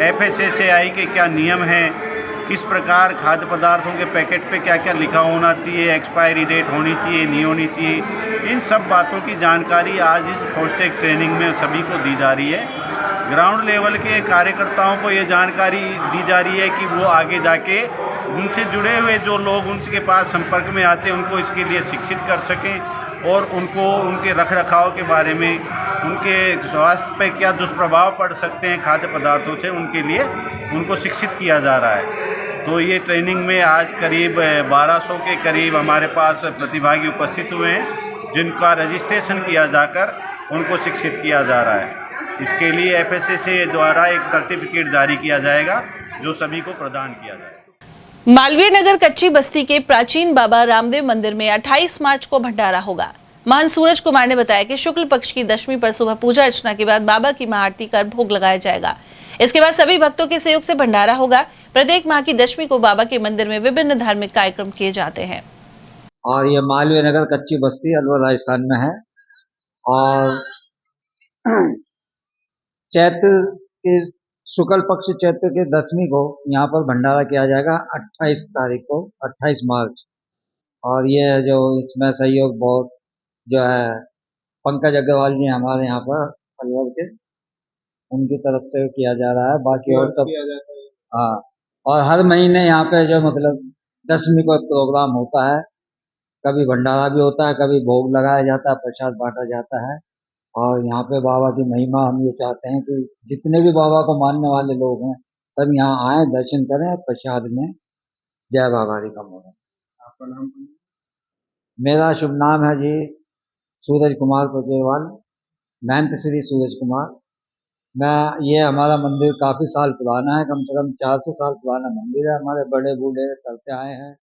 FSSAI के क्या नियम हैं, किस प्रकार खाद्य पदार्थों के पैकेट पे क्या क्या लिखा होना चाहिए, एक्सपायरी डेट होनी चाहिए, नहीं होनी चाहिए, इन सब बातों की जानकारी आज इस फास्टैग ट्रेनिंग में सभी को दी जा रही है। ग्राउंड लेवल के कार्यकर्ताओं को ये जानकारी दी जा रही है कि वो आगे जाके उनसे जुड़े हुए जो लोग उनके पास संपर्क में आते हैं उनको इसके लिए शिक्षित कर सकें और उनको उनके रखरखाव के बारे में, उनके स्वास्थ्य पर क्या दुष्प्रभाव पड़ सकते हैं खाद्य पदार्थों से, उनके लिए उनको शिक्षित किया जा रहा है। तो ये ट्रेनिंग में आज करीब 1200 के करीब हमारे पास प्रतिभागी उपस्थित हुए हैं, जिनका रजिस्ट्रेशन किया जाकर उनको शिक्षित किया जा रहा है। इसके लिए FSSAI द्वारा एक सर्टिफिकेट जारी किया जाएगा जो सभी को प्रदान किया जाएगा। मालवीय नगर कच्ची बस्ती के प्राचीन बाबा रामदेव मंदिर में 28 मार्च को भंडारा होगा। महंत सूरज कुमार ने बताया कि शुक्ल पक्ष की दशमी पर सुबह पूजा अर्चना के बाद बाबा की महाआरती कर भोग लगाया जाएगा। इसके बाद सभी भक्तों के सहयोग से भंडारा होगा। प्रत्येक माह की दशमी को बाबा के मंदिर में विभिन्न धार्मिक कार्यक्रम किए जाते हैं। और ये मालवीय नगर कच्ची बस्ती अलवर राजस्थान में है और चैत्र के शुक्ल पक्ष चैत्र के दशमी को यहाँ पर भंडारा किया जाएगा 28 तारीख को, 28 मार्च। और ये जो इसमें सहयोग बहुत जो है पंकज अग्रवाल जी हमारे यहाँ पर अलवर के, उनकी तरफ से किया जा रहा है। बाकी और सब हाँ, और हर महीने यहाँ पे जो मतलब दशमी को प्रोग्राम होता है, कभी भंडारा भी होता है, कभी भोग लगाया जाता है, प्रसाद बांटा जाता है। और यहाँ पे बाबा की महिमा हम ये चाहते हैं कि जितने भी बाबा को मानने वाले लोग हैं सब यहाँ आए, दर्शन करें, प्रसाद में जय बाबा री का मोहन। आपका नाम? मेरा शुभ नाम है जी सूरज कुमार पचेवाल, महंत श्री सूरज कुमार। ये हमारा मंदिर काफी साल पुराना है, कम से कम 400 साल पुराना मंदिर है, हमारे बड़े बूढ़े करते आए हैं।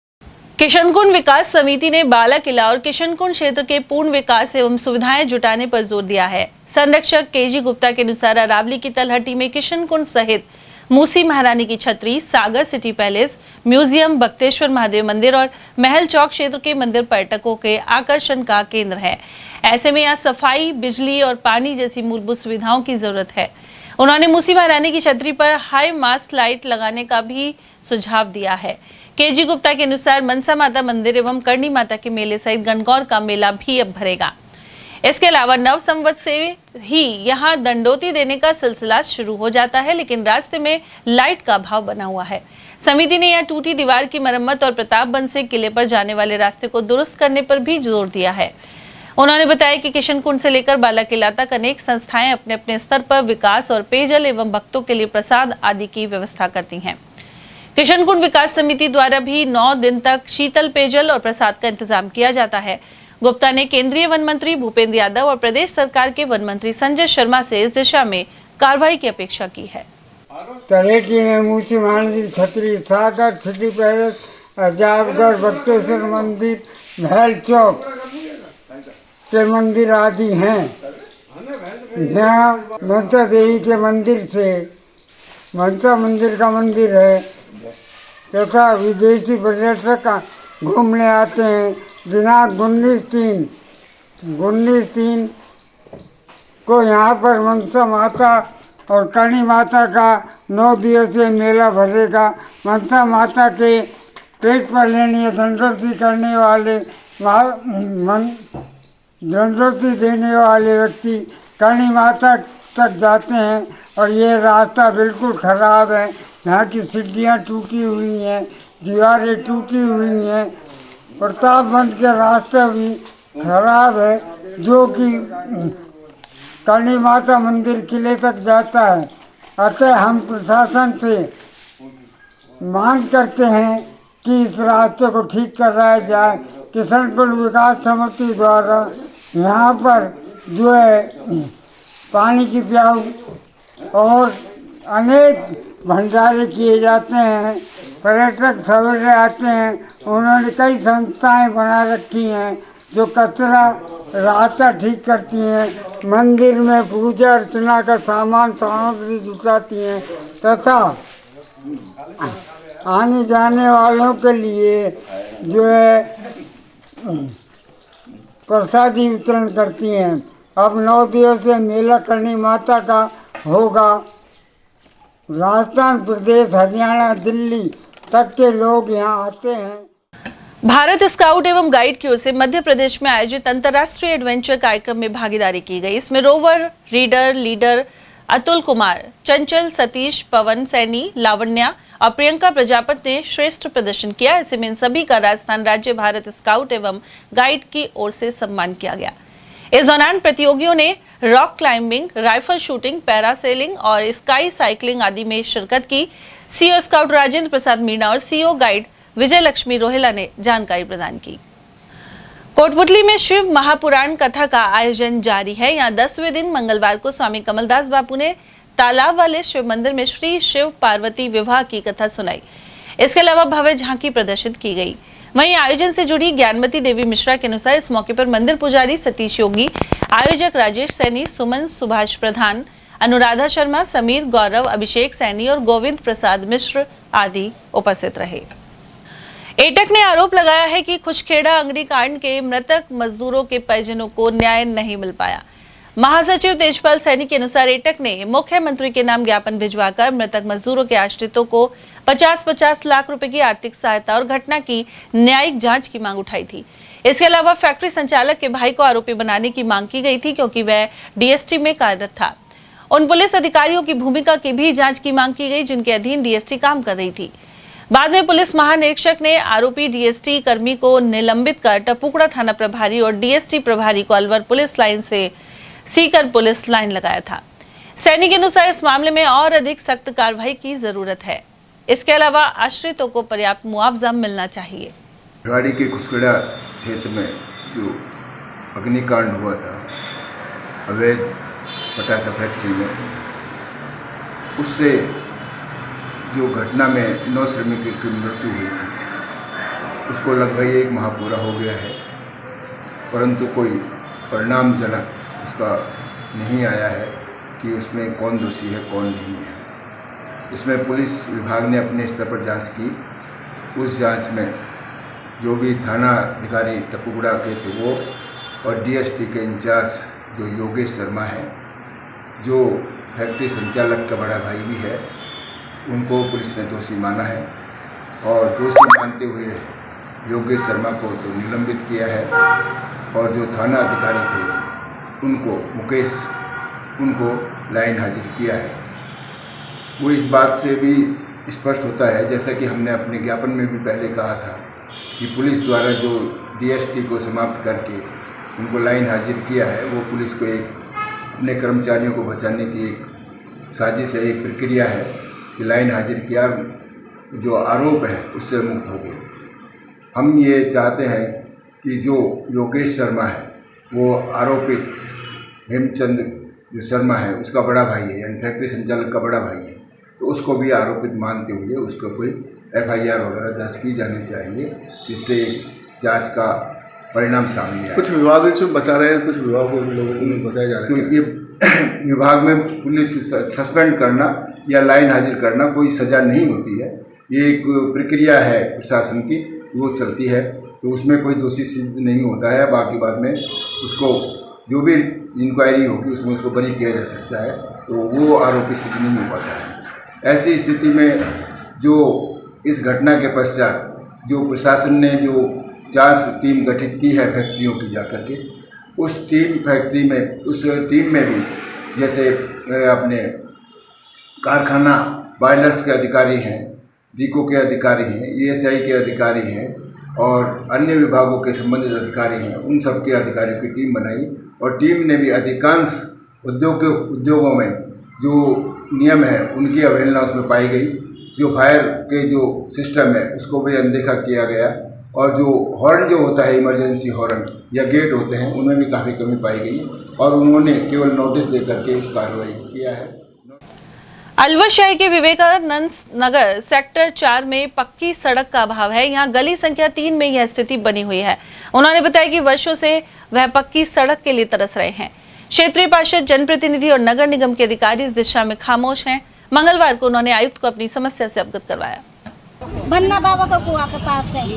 किशनकुंड विकास समिति ने बाला किला और किशनकुंड क्षेत्र के पूर्ण विकास एवं सुविधाएं जुटाने पर जोर दिया है। संरक्षक KG गुप्ता के अनुसार अरावली की तलहटी में किशनकुंड सहित मूसी महारानी की छतरी, सागर सिटी पैलेस, म्यूजियम, बख्तेश्वर महादेव मंदिर और महल चौक क्षेत्र के मंदिर पर्यटकों के आकर्षण का केंद्र है। ऐसे में यहाँ सफाई, बिजली और पानी जैसी मूलभूत सुविधाओं की जरूरत है। उन्होंने मूसी महारानी की छतरी पर हाई मास्ट लाइट लगाने का भी सुझाव दिया है। KG गुप्ता के अनुसार मनसा माता मंदिर एवं करणी माता के मेले सहित गणगौर का मेला भी अब भरेगा। इसके अलावा नव संवत से ही यहाँ दंडोती देने का सिलसिला शुरू हो जाता है, लेकिन रास्ते में लाइट का अभाव बना हुआ है। समिति ने यहाँ टूटी दीवार की मरम्मत और प्रतापगंज से किले पर जाने वाले रास्ते को दुरुस्त करने पर भी जोर दिया है। उन्होंने बताया कि किशनकुंड से लेकर बाला किला तक अनेक संस्थाएं अपने अपने स्तर पर विकास और पेयजल एवं भक्तों के लिए प्रसाद आदि की व्यवस्था करती हैं। किशनकुंड विकास समिति द्वारा भी 9 दिन तक शीतल पेयजल और प्रसाद का इंतजाम किया जाता है। गुप्ता ने केंद्रीय वन मंत्री भूपेंद्र यादव और प्रदेश सरकार के वन मंत्री संजय शर्मा से इस दिशा में कार्रवाई की अपेक्षा की है। तलेटी में मूसी महारानी छतरी, सागर सिटी पैलेस, अजाबगढ़, बख्तेश्वर मंदिर, महल चौक के मंदिर आदि हैं। यहाँ मनसा देवी के मंदिर से मनसा मंदिर का मंदिर है तथा विदेशी पर्यटक घूमने आते हैं। दिनांक 19/3 को यहाँ पर मनसा माता और करणी माता का 9 दिवसीय मेला भरेगा। मनसा माता के पेट पर लेनी दंडोती करने वाले दंडोती देने वाले व्यक्ति करणी माता तक जाते हैं और ये रास्ता बिल्कुल खराब है। यहाँ की सीढ़ियाँ टूटी हुई हैं, दीवारें टूटी हुई हैं, प्रतापगंज के रास्ता भी खराब है जो कि करणी माता मंदिर किले तक जाता है। अतः हम प्रशासन से मांग करते हैं कि इस रास्ते को ठीक कराया जाए। किशनकुंड विकास समिति द्वारा यहाँ पर जो है पानी की प्याऊ और अनेक भंडारे किए जाते हैं। पर्यटक सवेरे आते हैं, उन्होंने कई संस्थाएं बना रखी हैं जो कचरा रास्ता ठीक करती हैं, मंदिर में पूजा अर्चना का सामान सामग्री जुटाती हैं तथा आने जाने वालों के लिए जो है प्रसादी वितरण करती हैं। अब 9 दिवसीय मेला करणी माता का होगा। राजस्थान प्रदेश, हरियाणा, दिल्ली तक के लोग यहाँ आते हैं। भारत स्काउट एवं गाइड की ओर से मध्य प्रदेश में आयोजित अंतर्राष्ट्रीय एडवेंचर कार्यक्रम में भागीदारी की गई। इसमें rover, reader, leader Atul Kumar, चंचल, सतीश, पवन सैनी, लावण्या और प्रियंका प्रजापति ने श्रेष्ठ प्रदर्शन किया। ऐसे में इन सभी का राजस्थान राज्य भारत स्काउट एवं गाइड की ओर से सम्मान किया गया। इस दौरान प्रतियोगियों ने rock climbing, rifle shooting, parasailing और स्काई साइकिलिंग आदि में शिरकत की। सीओ स्काउट राजेंद्र प्रसाद मीणा और सीओ गाइड विजय लक्ष्मी रोहेला ने जानकारी प्रदान की। कोटपुतली में शिव महापुराण कथा का आयोजन जारी है। यहाँ 10वें दिन मंगलवार को स्वामी कमलदास बापू ने तालाब वाले शिव मंदिर में श्री शिव पार्वती विवाह की कथा सुनाई। इसके अलावा भव्य झांकी प्रदर्शित की गई। वहीं आयोजन से जुड़ी ज्ञानमती देवी मिश्रा के अनुसार इस मौके पर मंदिर पुजारी सतीश योगी, आयोजक राजेश सैनी, सुमन सुभाष प्रधान, अनुराधा शर्मा, समीर गौरव, अभिषेक सैनी और गोविंद प्रसाद मिश्र आदि उपस्थित रहे। एटक ने आरोप लगाया है कि खुशखेड़ा अग्निकांड के मृतक मजदूरों के परिजनों को न्याय नहीं मिल पाया। महासचिव तेजपाल सैनी के अनुसार एटक ने मुख्यमंत्री के नाम ज्ञापन भिजवाकर मृतक मजदूरों के आश्रितों को 50-50 लाख रुपए की आर्थिक सहायता और घटना की न्यायिक जांच की मांग उठाई थी। इसके अलावा फैक्ट्री संचालक के भाई को आरोपी बनाने की मांग की गई थी क्योंकि वह डीएसटी में कार्यरत था। उन पुलिस अधिकारियों की भूमिका की भी जांच की मांग की गई जिनके अधीन डीएसटी काम कर रही थी। बाद में पुलिस महानिरीक्षक ने आरोपी डीएसटी कर्मी को निलंबित कर टपुकड़ा थाना प्रभारी और डीएसटी प्रभारी को अलवर पुलिस लाइन से सीकर पुलिस लाइन लगाया था। सैनी के अनुसार इस मामले में और अधिक सख्त कार्रवाई की जरूरत है। इसके अलावा आश्रितों को पर्याप्त मुआवजा मिलना चाहिए। भिवाड़ी के कुसखेड़ा क्षेत्र में जो अग्निकांड हुआ था अवैध पटाखा फैक्ट्री में, उससे जो घटना में 9 श्रमिकों की मृत्यु हुई थी उसको लगभग 1 माह पूरा हो गया है, परंतु कोई परिणामजनक उसका नहीं आया है कि उसमें कौन दोषी है कौन नहीं है। इसमें पुलिस विभाग ने अपने स्तर पर जांच की। उस जांच में जो भी थाना अधिकारी टपुगड़ा के थे वो और डीएसटी के इंचार्ज जो योगेश शर्मा है, जो फैक्ट्री संचालक का बड़ा भाई भी है, उनको पुलिस ने दोषी माना है और दोषी मानते हुए योगेश शर्मा को तो निलंबित किया है और जो थाना अधिकारी थे उनको मुकेश उनको लाइन हाजिर किया है। वो इस बात से भी स्पष्ट होता है, जैसा कि हमने अपने ज्ञापन में भी पहले कहा था, कि पुलिस द्वारा जो डीएसटी को समाप्त करके उनको लाइन हाजिर किया है वो पुलिस को एक अपने कर्मचारियों को बचाने की एक साजिश है, एक प्रक्रिया है कि लाइन हाजिर किया, जो आरोप है उससे मुक्त हो गए। हम ये चाहते हैं कि जो योगेश शर्मा है वो आरोपित हेमचंद जो शर्मा है उसका बड़ा भाई है, यानी फैक्ट्री संचालक का बड़ा भाई है, तो उसको भी आरोपित मानते हुए उसको कोई एफआईआर वगैरह दर्ज की जानी चाहिए, जिससे जांच का परिणाम सामने आए। कुछ विभाग इसमें बचा रहे हैं, कुछ विभागों लोगों को बचाए जा रहे हैं। तो ये विभाग में पुलिस सस्पेंड करना या लाइन हाजिर करना कोई सज़ा नहीं होती है, ये एक प्रक्रिया है प्रशासन की, वो चलती है, तो उसमें कोई दोषी सिद्ध नहीं होता है। बाकी बाद में उसको जो भी इंक्वायरी होगी उसमें उसको बरी किया जा सकता है, तो वो आरोपी सिद्ध नहीं हो पाता है। ऐसी स्थिति में जो इस घटना के पश्चात जो प्रशासन ने जो जांच टीम गठित की है फैक्ट्रियों की जाकर के, उस टीम में भी जैसे अपने कारखाना बॉयलर्स के अधिकारी हैं, डीको के अधिकारी हैं, ईएसआई के अधिकारी हैं और अन्य विभागों के संबंधित अधिकारी हैं, उन सबके अधिकारियों की टीम बनाई और टीम ने भी अधिकांश उद्योगों में जो नियम है उनकी अवहेलना उसमें पाई गई। जो फायर के जो सिस्टम है उसको भी अनदेखा किया गया और जो हॉर्न जो होता है इमरजेंसी हॉर्न या गेट होते हैं उनमें भी काफ़ी कमी पाई गई और उन्होंने केवल नोटिस दे करके उस कार्रवाई किया है। अलवर शहर के विवेकानंद नगर सेक्टर 4 में पक्की सड़क का अभाव है। यहाँ गली संख्या 3 में यह स्थिति बनी हुई है। उन्होंने बताया कि वर्षों से वह पक्की सड़क के लिए तरस रहे हैं। क्षेत्रीय पार्षद, जनप्रतिनिधि और नगर निगम के अधिकारी इस दिशा में खामोश हैं। मंगलवार को उन्होंने आयुक्त को अपनी समस्या से अवगत करवाया। भन्ना बाबा का कुआं के पास है,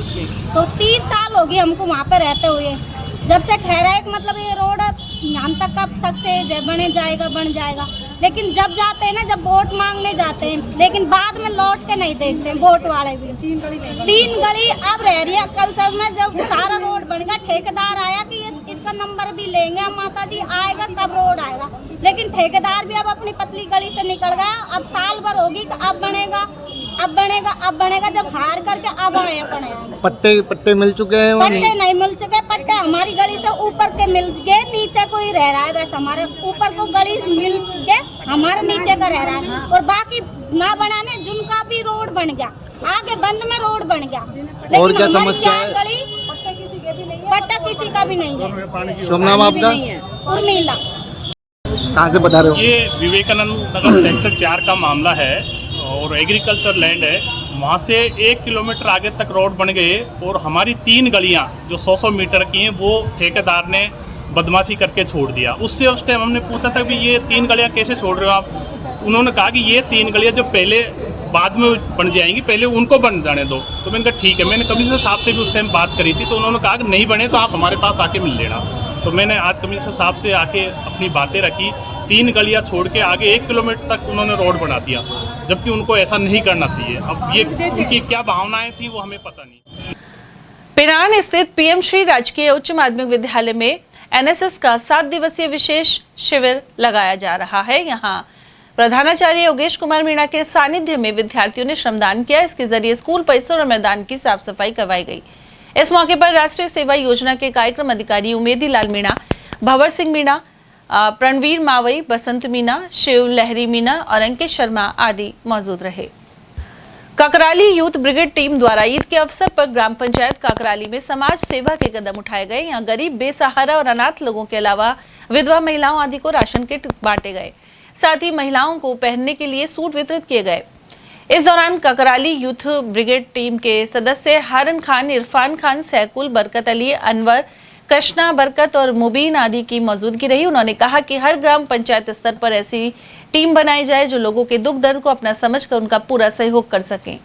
तो 30 साल हो गए हमको वहाँ पे रहते हुए। जब से ठहरा है मतलब ये रोड यहाँ तक कब सक्सेस है, बन जाएगा, लेकिन जब जाते हैं ना, जब वोट मांगने जाते हैं, लेकिन बाद में लौट के नहीं देखते हैं वोट वाले भी। तीन गली अब रह रही है। कल सर में जब सारा रोड बन गया, ठेकेदार आया कि इसका नंबर भी लेंगे हम, माता जी आएगा, सब रोड आएगा, लेकिन ठेकेदार भी अब अपनी पतली गली से निकल गया। अब साल भर होगी, अब बनेगा, जब हार करके अब आए बने। पट्टे मिल चुके हैं? पट्टे नहीं मिल चुके। पट्टे हमारी गली से ऊपर के मिल गए, नीचे कोई रह रहा है। वैसे हमारे ऊपर को गली मिल गए, हमारे नीचे का रह रहा है। और बाकी ना बनाने जिनका भी रोड बन गया, आगे बंद में रोड बन गया। और क्या समस्या है? गली पट्टा किसी का भी नहीं है। शुभ नाम आपका? उर्मिला। कहाँ से बता रहे हो? ये विवेकानंद नगर सेक्टर 4 का मामला है और एग्रीकल्चर लैंड है। वहाँ से 1 किलोमीटर आगे तक रोड बन गए और हमारी 3 गलियाँ जो 100 मीटर की हैं वो ठेकेदार ने बदमाशी करके छोड़ दिया। उससे उस टाइम हमने पूछा था कि ये 3 गलियाँ कैसे छोड़ रहे हो आप? उन्होंने कहा कि ये 3 गलियाँ जो पहले बाद में बन जाएंगी, पहले उनको बन जाने दो। तो मैंने कहा ठीक है। मैंने कमिश्नर साहब से भी उस टाइम बात करी थी, तो उन्होंने कहा कि नहीं बने तो आप हमारे पास आके मिल लेना। तो मैंने आज कमिश्नर साहब से आके अपनी बातें रखी। 3 गलियाँ छोड़ के आगे 1 किलोमीटर तक उन्होंने रोड बना दिया, जबकि उनको ऐसा नहीं करना चाहिए। अब ये उनकी क्या भावनाएं थी वो हमें पता नहीं। पिरान स्थित पीएम श्री राजकीय उच्च माध्यमिक विद्यालय में एनएसएस का 7 दिवसीय विशेष शिविर लगाया जा रहा है। यहाँ प्रधानाचार्य योगेश कुमार मीणा के सानिध्य में विद्यार्थियों ने श्रमदान किया। इसके जरिए स्कूल परिसर और मैदान की साफ सफाई करवाई गई। इस मौके पर राष्ट्रीय सेवा योजना के कार्यक्रम अधिकारी उमेदी लाल मीणा, भंवर सिंह मीणा, प्रणवीर मावई, बसंत मीणा, शिव लहरी मीणा और अंकित शर्मा आदि मौजूद रहे। काकराली यूथ ब्रिगेड टीम द्वारा ईद के अवसर पर ग्राम पंचायत काकराली में समाज सेवा के कदम उठाए गए। यहाँ गरीब, बेसहारा और अनाथ लोगों के अलावा विधवा महिलाओं आदि को राशन किट बांटे गए। साथ ही महिलाओं को पहनने के लिए सूट वितरित किए गए। इस दौरान काकराली यूथ ब्रिगेड टीम के सदस्य हारन खान, इरफान खान, सैकुल, बरकत अली, अनवर, कृष्णा, बरकत और मुबीन आदि की मौजूदगी रही। उन्होंने कहा कि हर ग्राम पंचायत स्तर पर ऐसी टीम बनाई जाए जो लोगों के दुख दर्द को अपना समझकर उनका पूरा सहयोग कर सकें।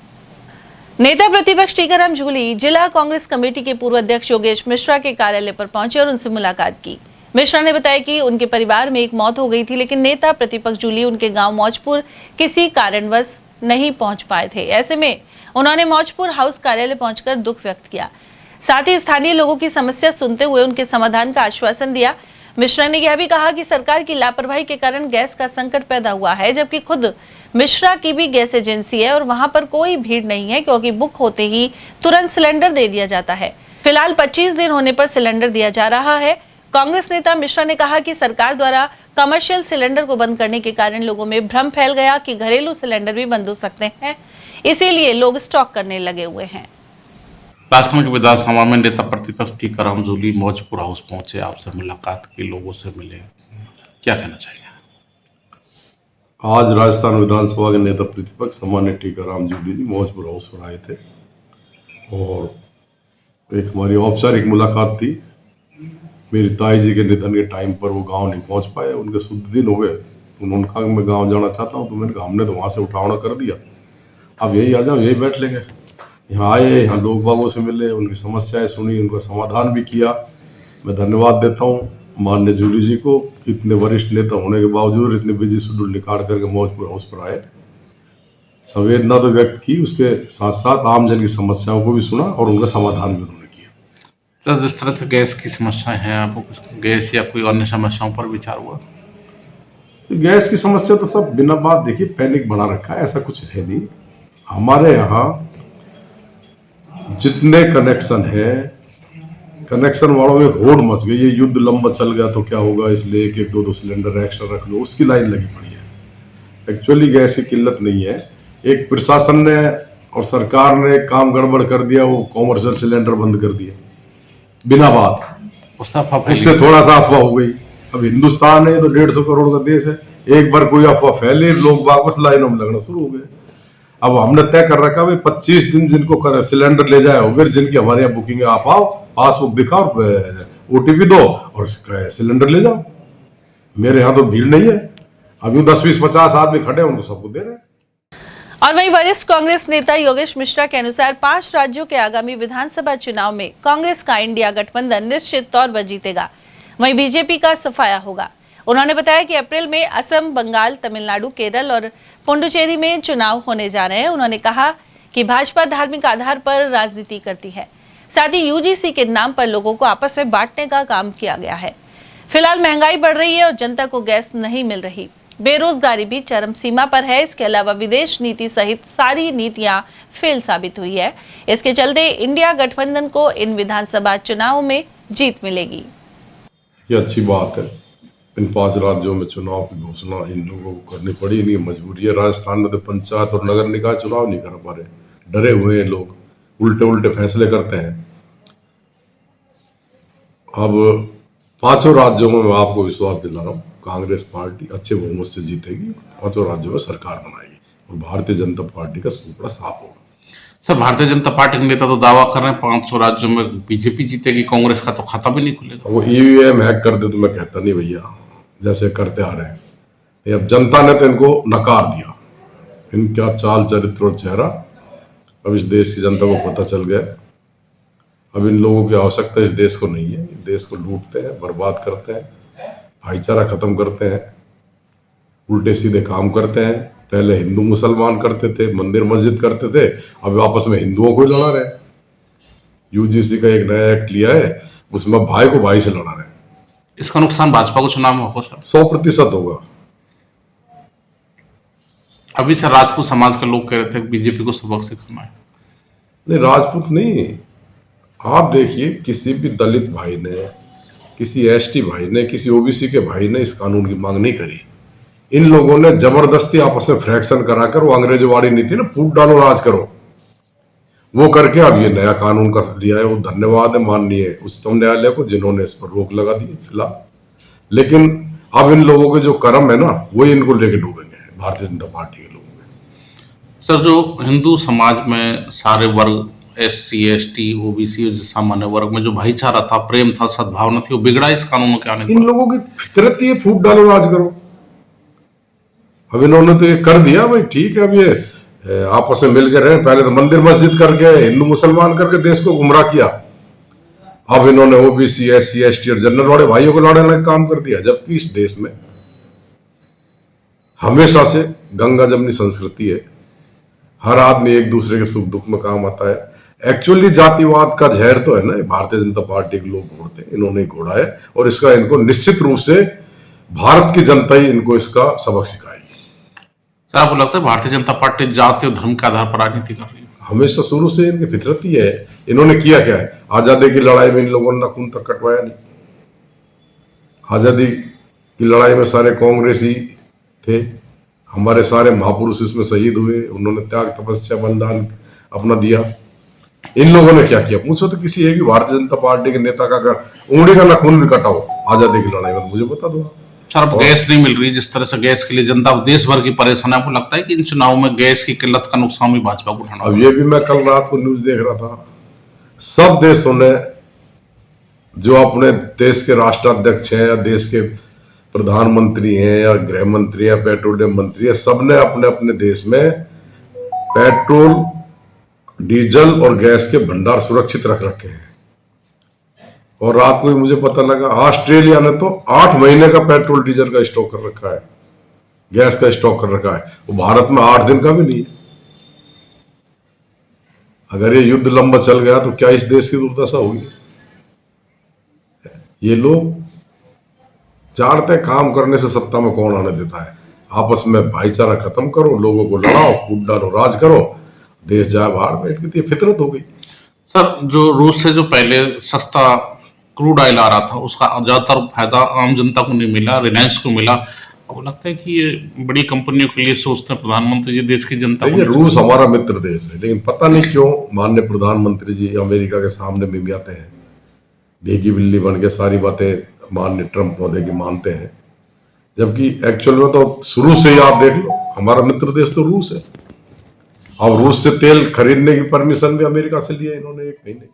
नेता प्रतिपक्ष टीकाराम जूली जिला कांग्रेस कमेटी के पूर्व अध्यक्ष योगेश मिश्रा के कार्यालय पर पहुंचे और उनसे मुलाकात की। मिश्रा ने बताया कि उनके परिवार में एक मौत हो गई थी, लेकिन नेता प्रतिपक्ष जूली उनके गांव मौजपुर किसी कारणवश नहीं पहुंच पाए थे। ऐसे में उन्होंने मौजपुर हाउस कार्यालय पहुंचकर दुख व्यक्त किया। साथ ही स्थानीय लोगों की समस्या सुनते हुए उनके समाधान का आश्वासन दिया। मिश्रा ने यह भी कहा कि सरकार की लापरवाही के कारण गैस का संकट पैदा हुआ है, जबकि खुद मिश्रा की भी गैस एजेंसी है और वहां पर कोई भीड़ नहीं है, क्योंकि बुक होते ही तुरंत सिलेंडर दे दिया जाता है। फिलहाल 25 दिन होने पर सिलेंडर दिया जा रहा है। कांग्रेस नेता मिश्रा ने कहा कि सरकार द्वारा कमर्शियल सिलेंडर को बंद करने के कारण लोगों में भ्रम फैल गया कि घरेलू सिलेंडर भी बंद हो सकते हैं, इसीलिए लोग स्टॉक करने लगे हुए हैं। प्राथमिक विधानसभा में नेता प्रतिपक्ष टीकाराम जूली मौजपुर हाउस पहुंचे, आपसे मुलाकात की, लोगों से मिले, क्या कहना चाहिए? आज राजस्थान विधानसभा के नेता प्रतिपक्ष सामान्य टीकाराम जूली जी मौजपुर हाउस पर आए थे और एक हमारी औपचारिक मुलाकात थी। मेरी ताई जी के निधन के टाइम पर वो गांव नहीं पहुंच पाए, उनके शुद्ध दिन हो गए। उन्होंने कहा कि मैं गांव जाना चाहता हूं, तो मैंने कहा हमने तो वहां से उठावना कर दिया, अब यही आ जाओ, यही बैठ लेंगे। यहाँ आए, यहाँ लोग बागों से मिले, उनकी समस्याएं सुनी, उनका समाधान भी किया। मैं धन्यवाद देता हूँ माननीय जूली जी को, इतने वरिष्ठ नेता होने के बावजूद इतने बिजी शेड्यूल निकाल करके मौजपुर हाउस पर आए, संवेदना तो व्यक्त की, उसके साथ साथ आमजन की समस्याओं को भी सुना और उनका समाधान भी उन्होंने किया। तो जिस तरह से गैस की समस्याएं हैं, आपको गैस या कोई अन्य समस्याओं पर विचार हुआ? गैस की समस्या तो सब बिना बात देखिए पैनिक बना रखा है, ऐसा कुछ है नहीं। हमारे यहाँ जितने कनेक्शन है, कनेक्शन वालों में होड़ मच गई, ये युद्ध लंबा चल गया तो क्या होगा, इसलिए एक 2 सिलेंडर एक्स्ट्रा रख लो, उसकी लाइन लगी पड़ी है। एक्चुअली गैस की किल्लत नहीं है, एक प्रशासन ने और सरकार ने काम गड़बड़ कर दिया, वो कॉमर्शियल सिलेंडर बंद कर दिया बिना बात, इससे थोड़ा सा अफवाह हो गई। अब हिंदुस्तान है तो 150 करोड़ का देश है, एक बार कोई अफवाह फैली, लोग वापस लाइनों में लगना शुरू हो गए। अब हमने तय कर रखा भाई 25 दिन जिनको सिलेंडर ले जाए हो, फिर जिनकी हमारे यहाँ बुकिंग है, आप आओ, पासबुक दिखाओ, OTP दो और सिलेंडर ले जाओ। मेरे यहाँ तो भीड़ नहीं है, अभी 10, 20, 50 आदमी खड़े हैं, उनको सबको दे रहे हैं। और वहीं वरिष्ठ कांग्रेस नेता योगेश मिश्रा के अनुसार 5 राज्यों के आगामी विधानसभा चुनाव में कांग्रेस का इंडिया गठबंधन निश्चित तौर पर जीतेगा, वहीं बीजेपी का सफाया होगा। उन्होंने बताया कि अप्रैल में असम, बंगाल, तमिलनाडु, केरल और पुडुचेरी में चुनाव होने जा रहे हैं। उन्होंने कहा कि भाजपा धार्मिक आधार पर राजनीति करती है, साथ ही UGC के नाम पर लोगों को आपस में बांटने का काम किया गया है। फिलहाल महंगाई बढ़ रही है और जनता को गैस नहीं मिल रही, बेरोजगारी भी चरम सीमा पर है। इसके अलावा विदेश नीति सहित सारी नीतियां फेल साबित हुई है। इसके चलते इंडिया गठबंधन को इन विधानसभा चुनाव में जीत मिलेगी। ये अच्छी बात है। इन 5 राज्यों में चुनाव की घोषणा इन लोगों को करनी पड़ी, नहीं मजबूरी है। राजस्थान में तो पंचायत और नगर निकाय चुनाव नहीं कर पा रहे, डरे हुए हैं लोग, उल्टे उल्टे फैसले करते हैं। अब 5 राज्यों में मैं आपको विश्वास दिला रहा हूँ, कांग्रेस पार्टी अच्छे बहुमत से जीतेगी, 5 राज्यों में सरकार बनाएगी और भारतीय जनता पार्टी का सूपड़ा साफ होगा। सर, भारतीय जनता पार्टी के नेता तो दावा कर रहे हैं 500 राज्यों में बीजेपी जीतेगी, कांग्रेस का तो खाता भी नहीं खुलेगा। वो EVM हैक कर दे तो मैं कहता नहीं भैया, जैसे करते आ रहे हैं। अब जनता ने तो इनको नकार दिया, इनका चाल चरित्र और चेहरा अब इस देश की जनता को पता चल गया। अब इन लोगों की आवश्यकता इस देश को नहीं है, देश को लूटते हैं, बर्बाद करते हैं, भाईचारा खत्म करते हैं, उल्टे सीधे काम करते हैं। पहले हिंदू मुसलमान करते थे, मंदिर मस्जिद करते थे, अब आपस में हिंदुओं को ही लड़ा रहे हैं। UGC का एक नया एक्ट लिया है, उसमें भाई को भाई से लड़ा रहे हैं। इसका नुकसान भाजपा को चुनाव में होगा सर? 100% होगा। अभी सर राजपूत समाज के लोग कह रहे थे कि बीजेपी को सबक सिखाना है। नहीं, राजपूत नहीं, आप देखिए किसी भी दलित भाई ने, किसी ST भाई ने, किसी OBC के भाई ने इस कानून की मांग नहीं करी। इन लोगों ने जबरदस्ती आपस में फ्रैक्शन कराकर, वो अंग्रेजवाड़ी नीति ना, फूट डालो राज करो, वो करके अब ये नया कानून का लिया है। वो धन्यवाद है माननीय उच्चतम न्यायालय को, जिन्होंने इस पर रोक लगा दी फिलहाल। लेकिन अब इन लोगों के जो कर्म है ना, वही इनको लेके डूबेंगे, भारतीय जनता पार्टी के लोग। सर, जो हिंदू समाज में सारे वर्ग, SC, ST, OBC, सामान्य वर्ग में जो भाईचारा था, प्रेम था, सद्भावना थी, वो बिगड़ा इस कानून के आने। इन लोगों की फितरत ही फूट डालो राज करो। अब इन्होंने तो ये कर दिया भाई, ठीक है, अब ये आपस में मिल के रहे। पहले तो मंदिर मस्जिद करके, हिंदू मुसलमान करके देश को गुमराह किया। अब इन्होंने OBC, SC, ST और जनरल वाले भाइयों को लड़ाने का काम कर दिया। जबकि इस देश में हमेशा से गंगा जमनी संस्कृति है, हर आदमी एक दूसरे के सुख दुख में काम आता है। एक्चुअली जातिवाद का जहर तो है ना, भारतीय जनता पार्टी के लोग घोड़ते हैं, इन्होंने ही घोड़ा है। और इसका इनको निश्चित रूप से भारत की जनता ही इनको इसका सबक सिखाएगी। सर, आपको लगता है भारतीय जनता पार्टी जाति और धर्म के आधार पर राजनीति कर रही है? हमेशा शुरू से इनकी फितरत ही है। इन्होंने किया क्या है? आजादी की लड़ाई में इन लोगों ने खून तक कटवाया नहीं। आजादी की लड़ाई में सारे कांग्रेसी थे, हमारे सारे महापुरुष इसमें शहीद हुए, उन्होंने त्याग तपस्या बलिदान अपना दिया। इन लोगों ने क्या किया? पूछो तो किसी एक भी भारतीय जनता पार्टी के नेता का अगर उंगली का नाखून भी कटाओ आजादी की लड़ाई में, मुझे बता दो। सर, अब गैस नहीं मिल रही, जिस तरह से गैस के लिए जनता देश भर की परेशान है, आपको लगता है कि इन चुनाव में गैस की किल्लत का नुकसान भी भाजपा को उठाना? अब ये भी मैं कल रात को न्यूज देख रहा था, सब देशों ने जो अपने देश के राष्ट्राध्यक्ष हैं या देश के प्रधानमंत्री हैं या गृह मंत्री या पेट्रोलियम मंत्री है, सबने अपने अपने देश में पेट्रोल, डीजल और गैस के भंडार सुरक्षित रख रखे हैं। और रात को ही मुझे पता लगा ऑस्ट्रेलिया ने तो 8 महीने का पेट्रोल डीजल का स्टॉक कर रखा है, गैस का स्टॉक कर रखा है। वो भारत में 8 दिन का भी नहीं है। अगर ये युद्ध लंबा चल गया तो क्या इस देश की दुर्दशा होगी? ये लोग जानते काम करने से सत्ता में कौन आने देता है। आपस में भाईचारा खत्म करो, लोगों को लड़ाओ, फूट डालो, राज करो, देश जाए बाहर में, इनकी फितरत हो गई। सर, जो रूस से जो पहले सस्ता क्रूड ऑयल आ रहा था, उसका ज्यादातर फायदा आम जनता को नहीं मिला, रिलायंस को मिला। आपको लगता है कि ये बड़ी कंपनियों के लिए सोचते हैं प्रधानमंत्री जी देश की जनता को? रूस हमारा मित्र देश है, लेकिन पता नहीं क्यों माननीय प्रधानमंत्री जी अमेरिका के सामने मिमियाते हैं, भीगी बिल्ली बन के सारी बातें माननीय ट्रंप महोदय की मानते हैं। जबकि एक्चुअल में तो शुरू से ही आप देख लो, हमारा मित्र देश तो रूस है। अब रूस से तेल खरीदने की परमिशन भी अमेरिका से लिया इन्होंने 1 महीने।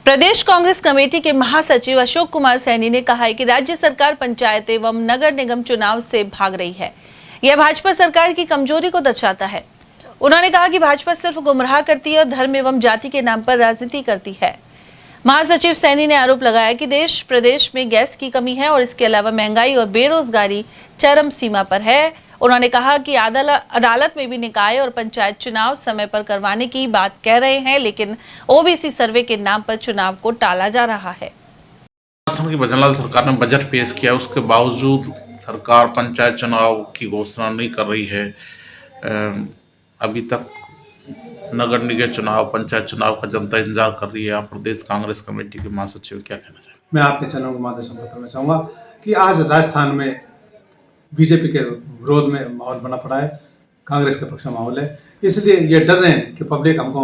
प्रदेश कांग्रेस कमेटी के महासचिव अशोक कुमार सैनी ने कहा है कि राज्य सरकार पंचायत एवं नगर निगम चुनाव से भाग रही है। यह भाजपा सरकार की कमजोरी को दर्शाता है। उन्होंने कहा कि भाजपा सिर्फ गुमराह करती है और धर्म एवं जाति के नाम पर राजनीति करती है। महासचिव सैनी ने आरोप लगाया कि देश प्रदेश में गैस की कमी है और इसके अलावा महंगाई और बेरोजगारी चरम सीमा पर है। उन्होंने कहा कि अदालत में भी निकाय और पंचायत चुनाव समय पर करवाने की बात कह रहे हैं, लेकिन ओबीसी सर्वे के नाम पर चुनाव को टाला जा रहा है। राजस्थान की भजनलाल सरकार ने बजट पेश किया, उसके बावजूद सरकार पंचायत चुनाव की घोषणा नहीं कर रही है। अभी तक नगर निगम चुनाव, पंचायत चुनाव का जनता इंतजार कर रही है। आप प्रदेश कांग्रेस कमेटी के महासचिव क्या कहना चाहेंगे? मैं आपके चैनल के माध्यम से बताना चाहूँगा कि आज राजस्थान में बीजेपी के विरोध में माहौल बना पड़ा है, कांग्रेस के पक्ष में माहौल है। इसलिए ये डर रहे हैं कि पब्लिक हमको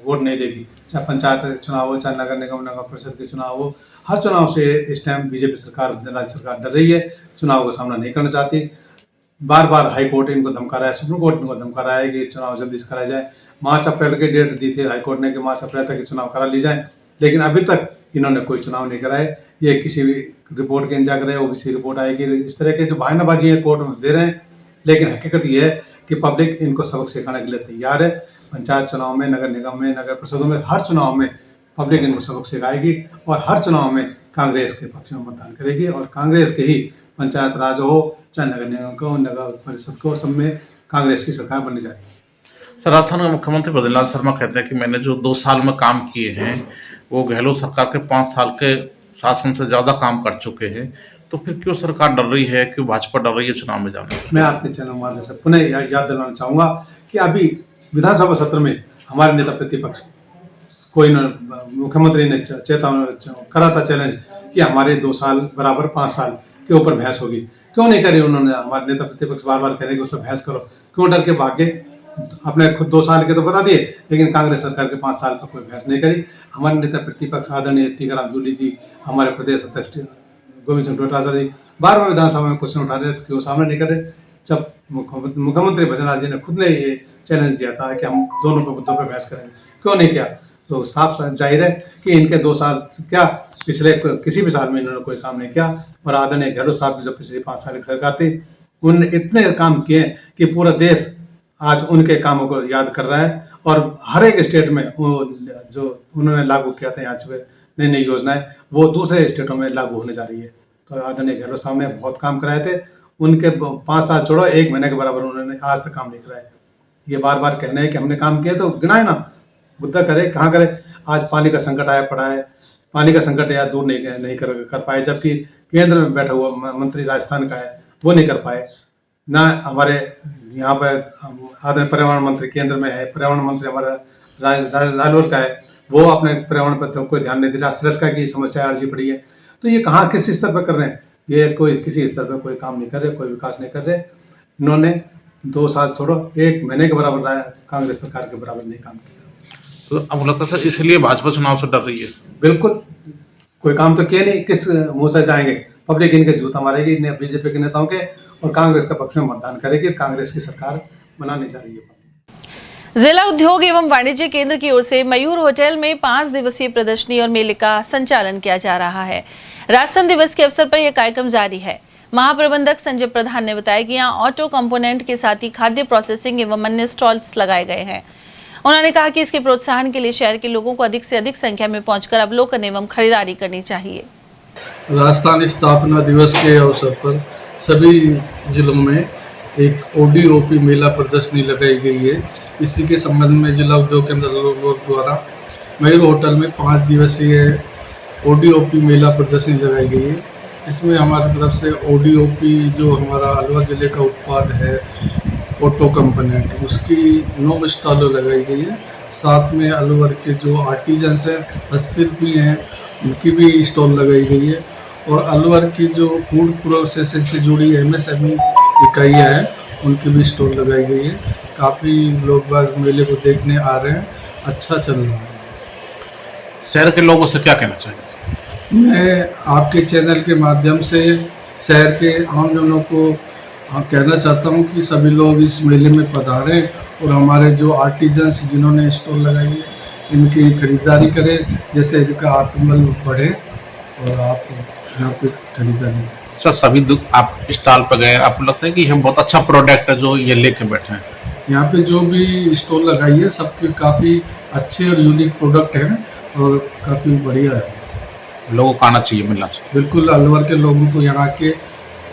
वोट नहीं देगी, चाहे पंचायत चुनाव हो, चाहे नगर निगम नगर परिषद के चुनाव हो। हर चुनाव से इस टाइम बीजेपी सरकार, राज्य सरकार डर रही है, चुनाव का सामना नहीं करना चाहती। बार बार हाई कोर्ट इनको धमका रहा है, सुप्रीम कोर्ट इनको धमका रहा है कि चुनाव जल्दी से कराया जाए। मार्च अप्रैल की डेट दी थी हाई कोर्ट ने कि मार्च अप्रैल तक चुनाव करा ली जाए, लेकिन अभी तक इन्होंने कोई चुनाव नहीं कराए। ये किसी भी रिपोर्ट के इंतजार कर रहे हैं, ओबीसी रिपोर्ट आएगी, इस तरह के जो बहानाबाजी है कोर्ट में दे रहे हैं। लेकिन हकीकत ये है कि पब्लिक इनको सबक सिखाने के लिए तैयार है। पंचायत चुनाव में, नगर निगम में, नगर परिषदों में, हर चुनाव में पब्लिक इनको सबक सिखाएगी और हर चुनाव में कांग्रेस के पक्ष में मतदान करेगी और कांग्रेस के ही पंचायत राज हो, चाहे नगर निगम को, नगर परिषद को, सब में कांग्रेस की सरकार बनने जा रही है। सर, राजस्थान के मुख्यमंत्री भजनलाल शर्मा कहते हैं कि मैंने जो 2 साल में काम किए हैं वो गहलोत सरकार के 5 साल के शासन से ज्यादा काम कर चुके हैं, तो फिर क्यों सरकार डर रही है, क्यों भाजपा डर रही है चुनाव में जाने? मैं आपके चैनल माध्यम से पुनः याद दिलाना चाहूँगा कि अभी विधानसभा सत्र में हमारे नेता प्रतिपक्ष मुख्यमंत्री ने करा था चैलेंज कि हमारे 2 साल बराबर 5 साल के ऊपर बहस होगी। क्यों नहीं करी उन्होंने? हमारे नेता प्रतिपक्ष बार बार कह रहे हैं कि उस पर बहस करो, क्यों डर के भागे? अपने खुद 2 साल के तो बता दिए, लेकिन कांग्रेस सरकार के 5 साल पर कोई बहस नहीं करी। हमारे नेता प्रतिपक्ष आदरणीय टीकाराम जूली जी, हमारे प्रदेश अध्यक्ष गोविंद सिंह डोटासरा जी बार बार विधानसभा में क्वेश्चन उठा रहे थे, क्यों सामने नहीं कर रहे? जब मुख्यमंत्री भजनलाल जी ने खुद ने ये चैलेंज दिया था कि हम दोनों मुद्दों पर बहस करेंगे, क्यों नहीं किया? तो साफ जाहिर है कि इनके 2 साल क्या, पिछले किसी भी साल में इन्होंने कोई काम नहीं किया। और आदरणीय गहलोत साहब जो पिछले 5 साल की सरकार थी, उन्होंने इतने काम किए कि पूरा देश आज उनके कामों को याद कर रहा है और हर एक स्टेट में वो जो उन्होंने लागू किया था यहाँ से नई नई योजनाएं, वो दूसरे स्टेटों में लागू होने जा रही है। तो आदरणीय गहलोत साहब ने बहुत काम कराए थे। उनके 5 साल छोड़ो, 1 महीने के बराबर उन्होंने आज तक काम नहीं कराया। ये बार बार कहना है कि हमने काम किया, तो गिनाए ना, मुद्दा करे, कहाँ करे? आज पानी का संकट आया पड़ा है, पानी का संकट या दूर नहीं कर पाए, जबकि केंद्र में बैठा हुआ मंत्री राजस्थान का है, वो नहीं कर पाए। ना हमारे यहाँ पर आदरणीय पर्यावरण मंत्री केंद्र में है, पर्यावरण मंत्री हमारा राजौर का है, वो अपने पर्यावरण पर कोई ध्यान नहीं दे रहा। श्रेष्ठता की समस्या अर्जी पड़ी है, तो ये कहाँ किस स्तर पर कर रहे हैं? ये कोई किसी स्तर पर कोई काम नहीं कर रहे, कोई विकास नहीं कर रहे। इन्होंने 2 साल छोड़ो, 1 महीने के बराबर कांग्रेस सरकार के बराबर नहीं काम किया। तो अब लगता है इसलिए भाजपा चुनाव से डर रही है? बिल्कुल, कोई काम तो किए नहीं, किस मुंह से जाएंगे? पब्लिक इनके जूता मारेगी, बीजेपी के नेताओं के, और कांग्रेस के पक्ष में मतदान करेगी। कांग्रेस की सरकार बनाने जा रही है। जिला उद्योग एवं वाणिज्य केंद्र की ओर से मयूर होटल में 5 दिवसीय प्रदर्शनी और मेले का संचालन किया जा रहा है। राजस्थान दिवस के अवसर पर यह कार्यक्रम जारी है। महाप्रबंधक संजय प्रधान ने बताया कि यहाँ ऑटो कंपोनेंट के साथ ही खाद्य प्रोसेसिंग एवं अन्य स्टॉल्स लगाए गए हैं। उन्होंने कहा कि इसके प्रोत्साहन के लिए शहर के लोगों को अधिक से अधिक संख्या में पहुंचकर अवलोकन एवं खरीदारी करनी चाहिए। राजस्थान स्थापना दिवस के अवसर पर सभी जिलों में एक ओडीओपी मेला प्रदर्शनी लगाई गई है। इसी के संबंध में जिला उद्योग केंद्र द्वारा मयूर होटल में 5 दिवसीय ओडीओपी मेला प्रदर्शनी लगाई गई है। इसमें हमारी तरफ से ओडीओपी जो हमारा अलवर जिले का उत्पाद है ऑटो कंपोनेंट, उसकी 9 स्टॉलें लगाई गई है। साथ में अलवर के जो आर्टिजन्स हैं, हस्तशिल्पी हैं, उनकी भी स्टॉल लगाई गई है। और अलवर की जो फूड प्रोसेसिंग से जुड़ी MSME इकाइयाँ हैं, उनकी भी स्टॉल लगाई गई है। काफ़ी लोग बाग मेले को देखने आ रहे हैं, अच्छा चल रहा है। शहर के लोगों से क्या कहना चाहिए? मैं आपके चैनल के माध्यम से शहर के आम जनों को कहना चाहता हूँ कि सभी लोग इस मेले में पधारें और हमारे जो आर्टिजन्स जिन्होंने स्टॉल लगाई है इनकी खरीदारी करें, जैसे इनका आत्मबल बढ़े और आप यहाँ पे खरीदारी। सर सभी आप स्टॉल पर गए, आपको लगता है कि हम बहुत अच्छा प्रोडक्ट है जो ये लेके बैठे हैं? यहाँ पे जो भी स्टॉल लगाई है सबके काफ़ी अच्छे और यूनिक प्रोडक्ट हैं और काफ़ी बढ़िया है। लोगों को आना चाहिए, मिलना चाहिए। बिल्कुल, अलवर के लोगों को यहाँ के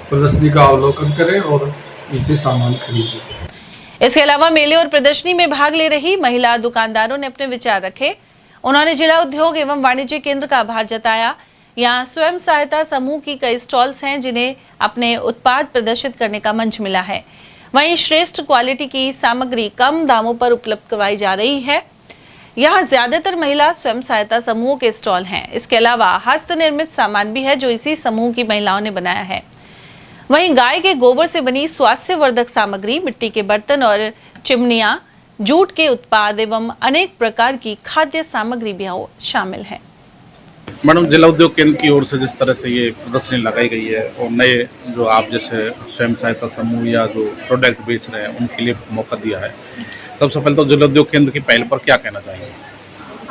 प्रदर्शनी का अवलोकन करें और इनसे सामान खरीदें। इसके अलावा मेले और प्रदर्शनी में भाग ले रही महिला दुकानदारों ने अपने विचार रखे। उन्होंने जिला उद्योग एवं वाणिज्य केंद्र का आभार जताया। यहाँ स्वयं सहायता समूह की कई स्टॉल्स हैं जिन्हें अपने उत्पाद प्रदर्शित करने का मंच मिला है। वहीं श्रेष्ठ क्वालिटी की सामग्री कम दामों पर उपलब्ध करवाई जा रही है। यहाँ ज्यादातर महिला स्वयं सहायता समूहों के स्टॉल हैं। इसके अलावा हस्त निर्मित सामान भी है जो इसी समूह की महिलाओं ने बनाया है। वहीं गाय के गोबर से बनी स्वास्थ्यवर्धक सामग्री, मिट्टी के बर्तन और चिमनियां, जूट के उत्पाद एवं अनेक प्रकार की खाद्य सामग्री भी शामिल है। मैडम, जिला उद्योग केंद्र की ओर से जिस तरह से ये प्रदर्शनी लगाई गई है और नए जो आप जैसे स्वयं सहायता समूह या जो प्रोडक्ट बेच रहे हैं उनके लिए मौका दिया है, सबसे पहले तो जिला उद्योग केंद्र की पहल पर क्या कहना चाहेंगे?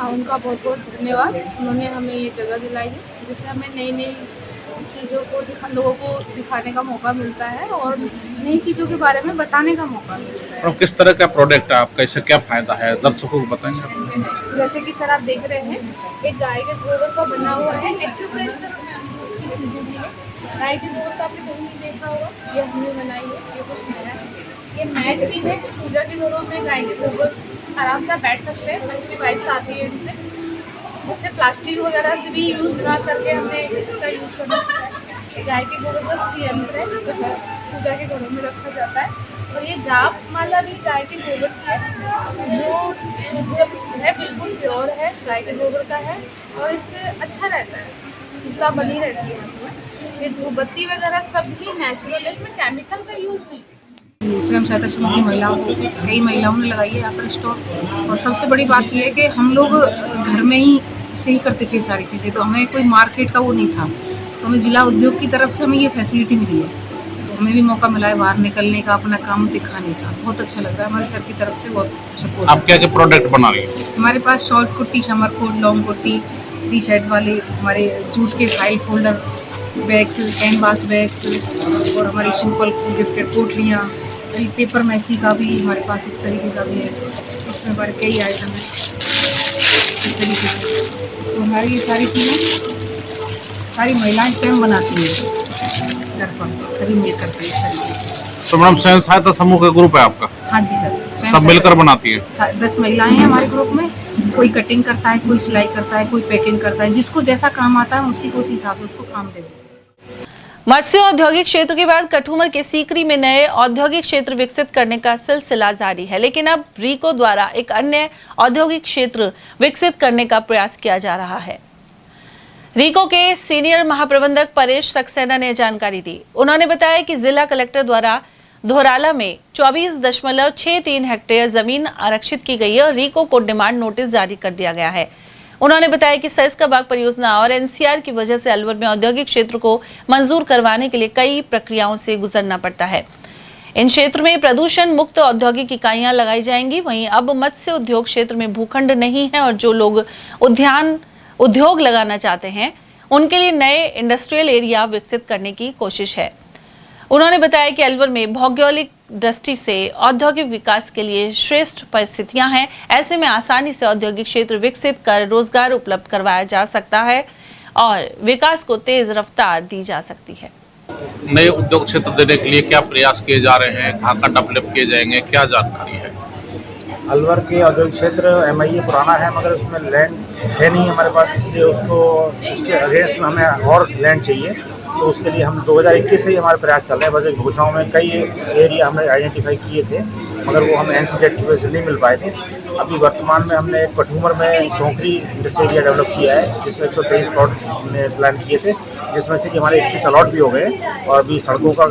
उनका बहुत बहुत धन्यवाद। उन्होंने हमें ये जगह दिलाई है जिससे हमें नई नई चीज़ों को लोगों को दिखाने का मौका मिलता है और नई चीज़ों के बारे में बताने का मौका मिलता है। और किस तरह का प्रोडक्ट है आपका, इससे क्या फ़ायदा है, दर्शकों को बताएंगे? जैसे कि सर आप देख रहे हैं, एक गाय के गोबर का बना हुआ है एक्यूप्रेशर की चीज़ें भी है। गाय के गोबर का आपने कहीं नहीं देखा होगा, ये हमने बनाई है, ये कुछ नया है। ये मैट भी है जो पूजा के घरों में गाय के गोबर आराम से बैठ सकते हैं, अच्छी वाइब्स आती है इनसे। जैसे प्लास्टिक वगैरह से भी यूज़ ना करके हमें इसका यूज़ करना है। गाय के गोबर का यंत्र है जो पूजा के घरों में रखा जाता है और ये जाप माला भी गाय के गोबर की है जो शुद्ध है, बिल्कुल प्योर है, गाय के गोबर का है और इससे अच्छा रहता है, शुद्धता बनी रहती है हमें। ये धूपबत्ती वगैरह सब भी नेचुरल है, इसमें केमिकल का यूज़ नहीं। स्वयं सहायता समूह की महिलाओं को कई महिलाओं ने लगाई है यहाँ पर स्टॉल। और सबसे बड़ी बात यह है कि हम लोग घर में ही से ही करते थे सारी चीज़ें, तो हमें कोई मार्केट का वो नहीं था। तो हमें जिला उद्योग की तरफ से हमें ये फैसिलिटी मिली है, तो हमें भी मौका मिला है बाहर निकलने का, अपना काम दिखाने का। बहुत अच्छा लग रहा है, हमारे सर की तरफ से बहुत सपोर्ट। आप क्या क्या प्रोडक्ट बना रही हैं? हमारे पास short kurti, summer coat, long kurti, 3 side वाले, हमारे जूट के file folder bags, canvas bags और हमारी सिंपल गिफ्टेड पोटलियाँ, पेपर मैसी का भी हमारे पास इस तरीके का भी है। इसमें हमारे कई आइटम हैं इस तरीके से। तो हमारी ये सारी चीज़ें सारी महिलाएं स्वयं बनाती हैं घर पर, सभी मिलकर के इस तरीके से। तो मैडम स्वयं सहायता समूह का ग्रुप है आपका? हाँ जी सर, सब मिलकर बनाती है। 10 महिलाएं हैं हमारे ग्रुप में। कोई कटिंग करता है, कोई सिलाई करता है, कोई पैकिंग करता है, जिसको जैसा काम आता है उसी को उस हिसाब से उसको काम देते हैं। मत्स्य औद्योगिक क्षेत्र के बाद कठुमर के सीकरी में नए औद्योगिक क्षेत्र विकसित करने का सिलसिला जारी है, लेकिन अब रीको द्वारा एक अन्य औद्योगिक क्षेत्र विकसित करने का प्रयास किया जा रहा है। रीको के सीनियर महाप्रबंधक परेश सक्सेना ने जानकारी दी। उन्होंने बताया कि जिला कलेक्टर द्वारा धोराला में 24.63 हेक्टेयर जमीन आरक्षित की गई है और रीको को डिमांड नोटिस जारी कर दिया गया है। उन्होंने बताया कि सैस का बाग परियोजना और एनसीआर की वजह से अलवर में औद्योगिक क्षेत्र को मंजूर करवाने के लिए कई प्रक्रियाओं से गुजरना पड़ता है। इन क्षेत्र में प्रदूषण मुक्त औद्योगिक इकाइयां लगाई जाएंगी। वहीं अब मत्स्य उद्योग क्षेत्र में भूखंड नहीं है और जो लोग उद्योग लगाना चाहते हैं उनके लिए नए इंडस्ट्रियल एरिया विकसित करने की कोशिश है। उन्होंने बताया कि अलवर में भौगोलिक दृष्टि से औद्योगिक विकास के लिए श्रेष्ठ परिस्थितियां हैं। ऐसे में आसानी से औद्योगिक क्षेत्र विकसित कर रोजगार उपलब्ध करवाया जा सकता है और विकास को तेज रफ्तार दी जा सकती है। नए उद्योग क्षेत्र देने के लिए क्या प्रयास किए जा रहे हैं, कहाँ का डेवलप किए जाएंगे, क्या जानकारी है? अलवर के औद्योगिक क्षेत्र MIA पुराना है मगर उसमें लैंड है नहीं हमारे पास, इसलिए उसके अगेंस्ट में हमें और लैंड चाहिए। तो उसके लिए हम 2021 से ही हमारे प्रयास चल रहे हैं। बजट घोषणाओं में कई एरिया हमने आइडेंटिफाई किए थे मगर वो हमें NCZ की वजह से नहीं मिल पाए थे। अभी वर्तमान में हमने कठुमर में सोंकरी इंडस्ट्री एरिया डेवलप किया है जिसमें 123 प्लॉट हमने प्लान किए थे, जिसमें से कि हमारे 21 अलॉट भी हो गए और अभी सड़कों का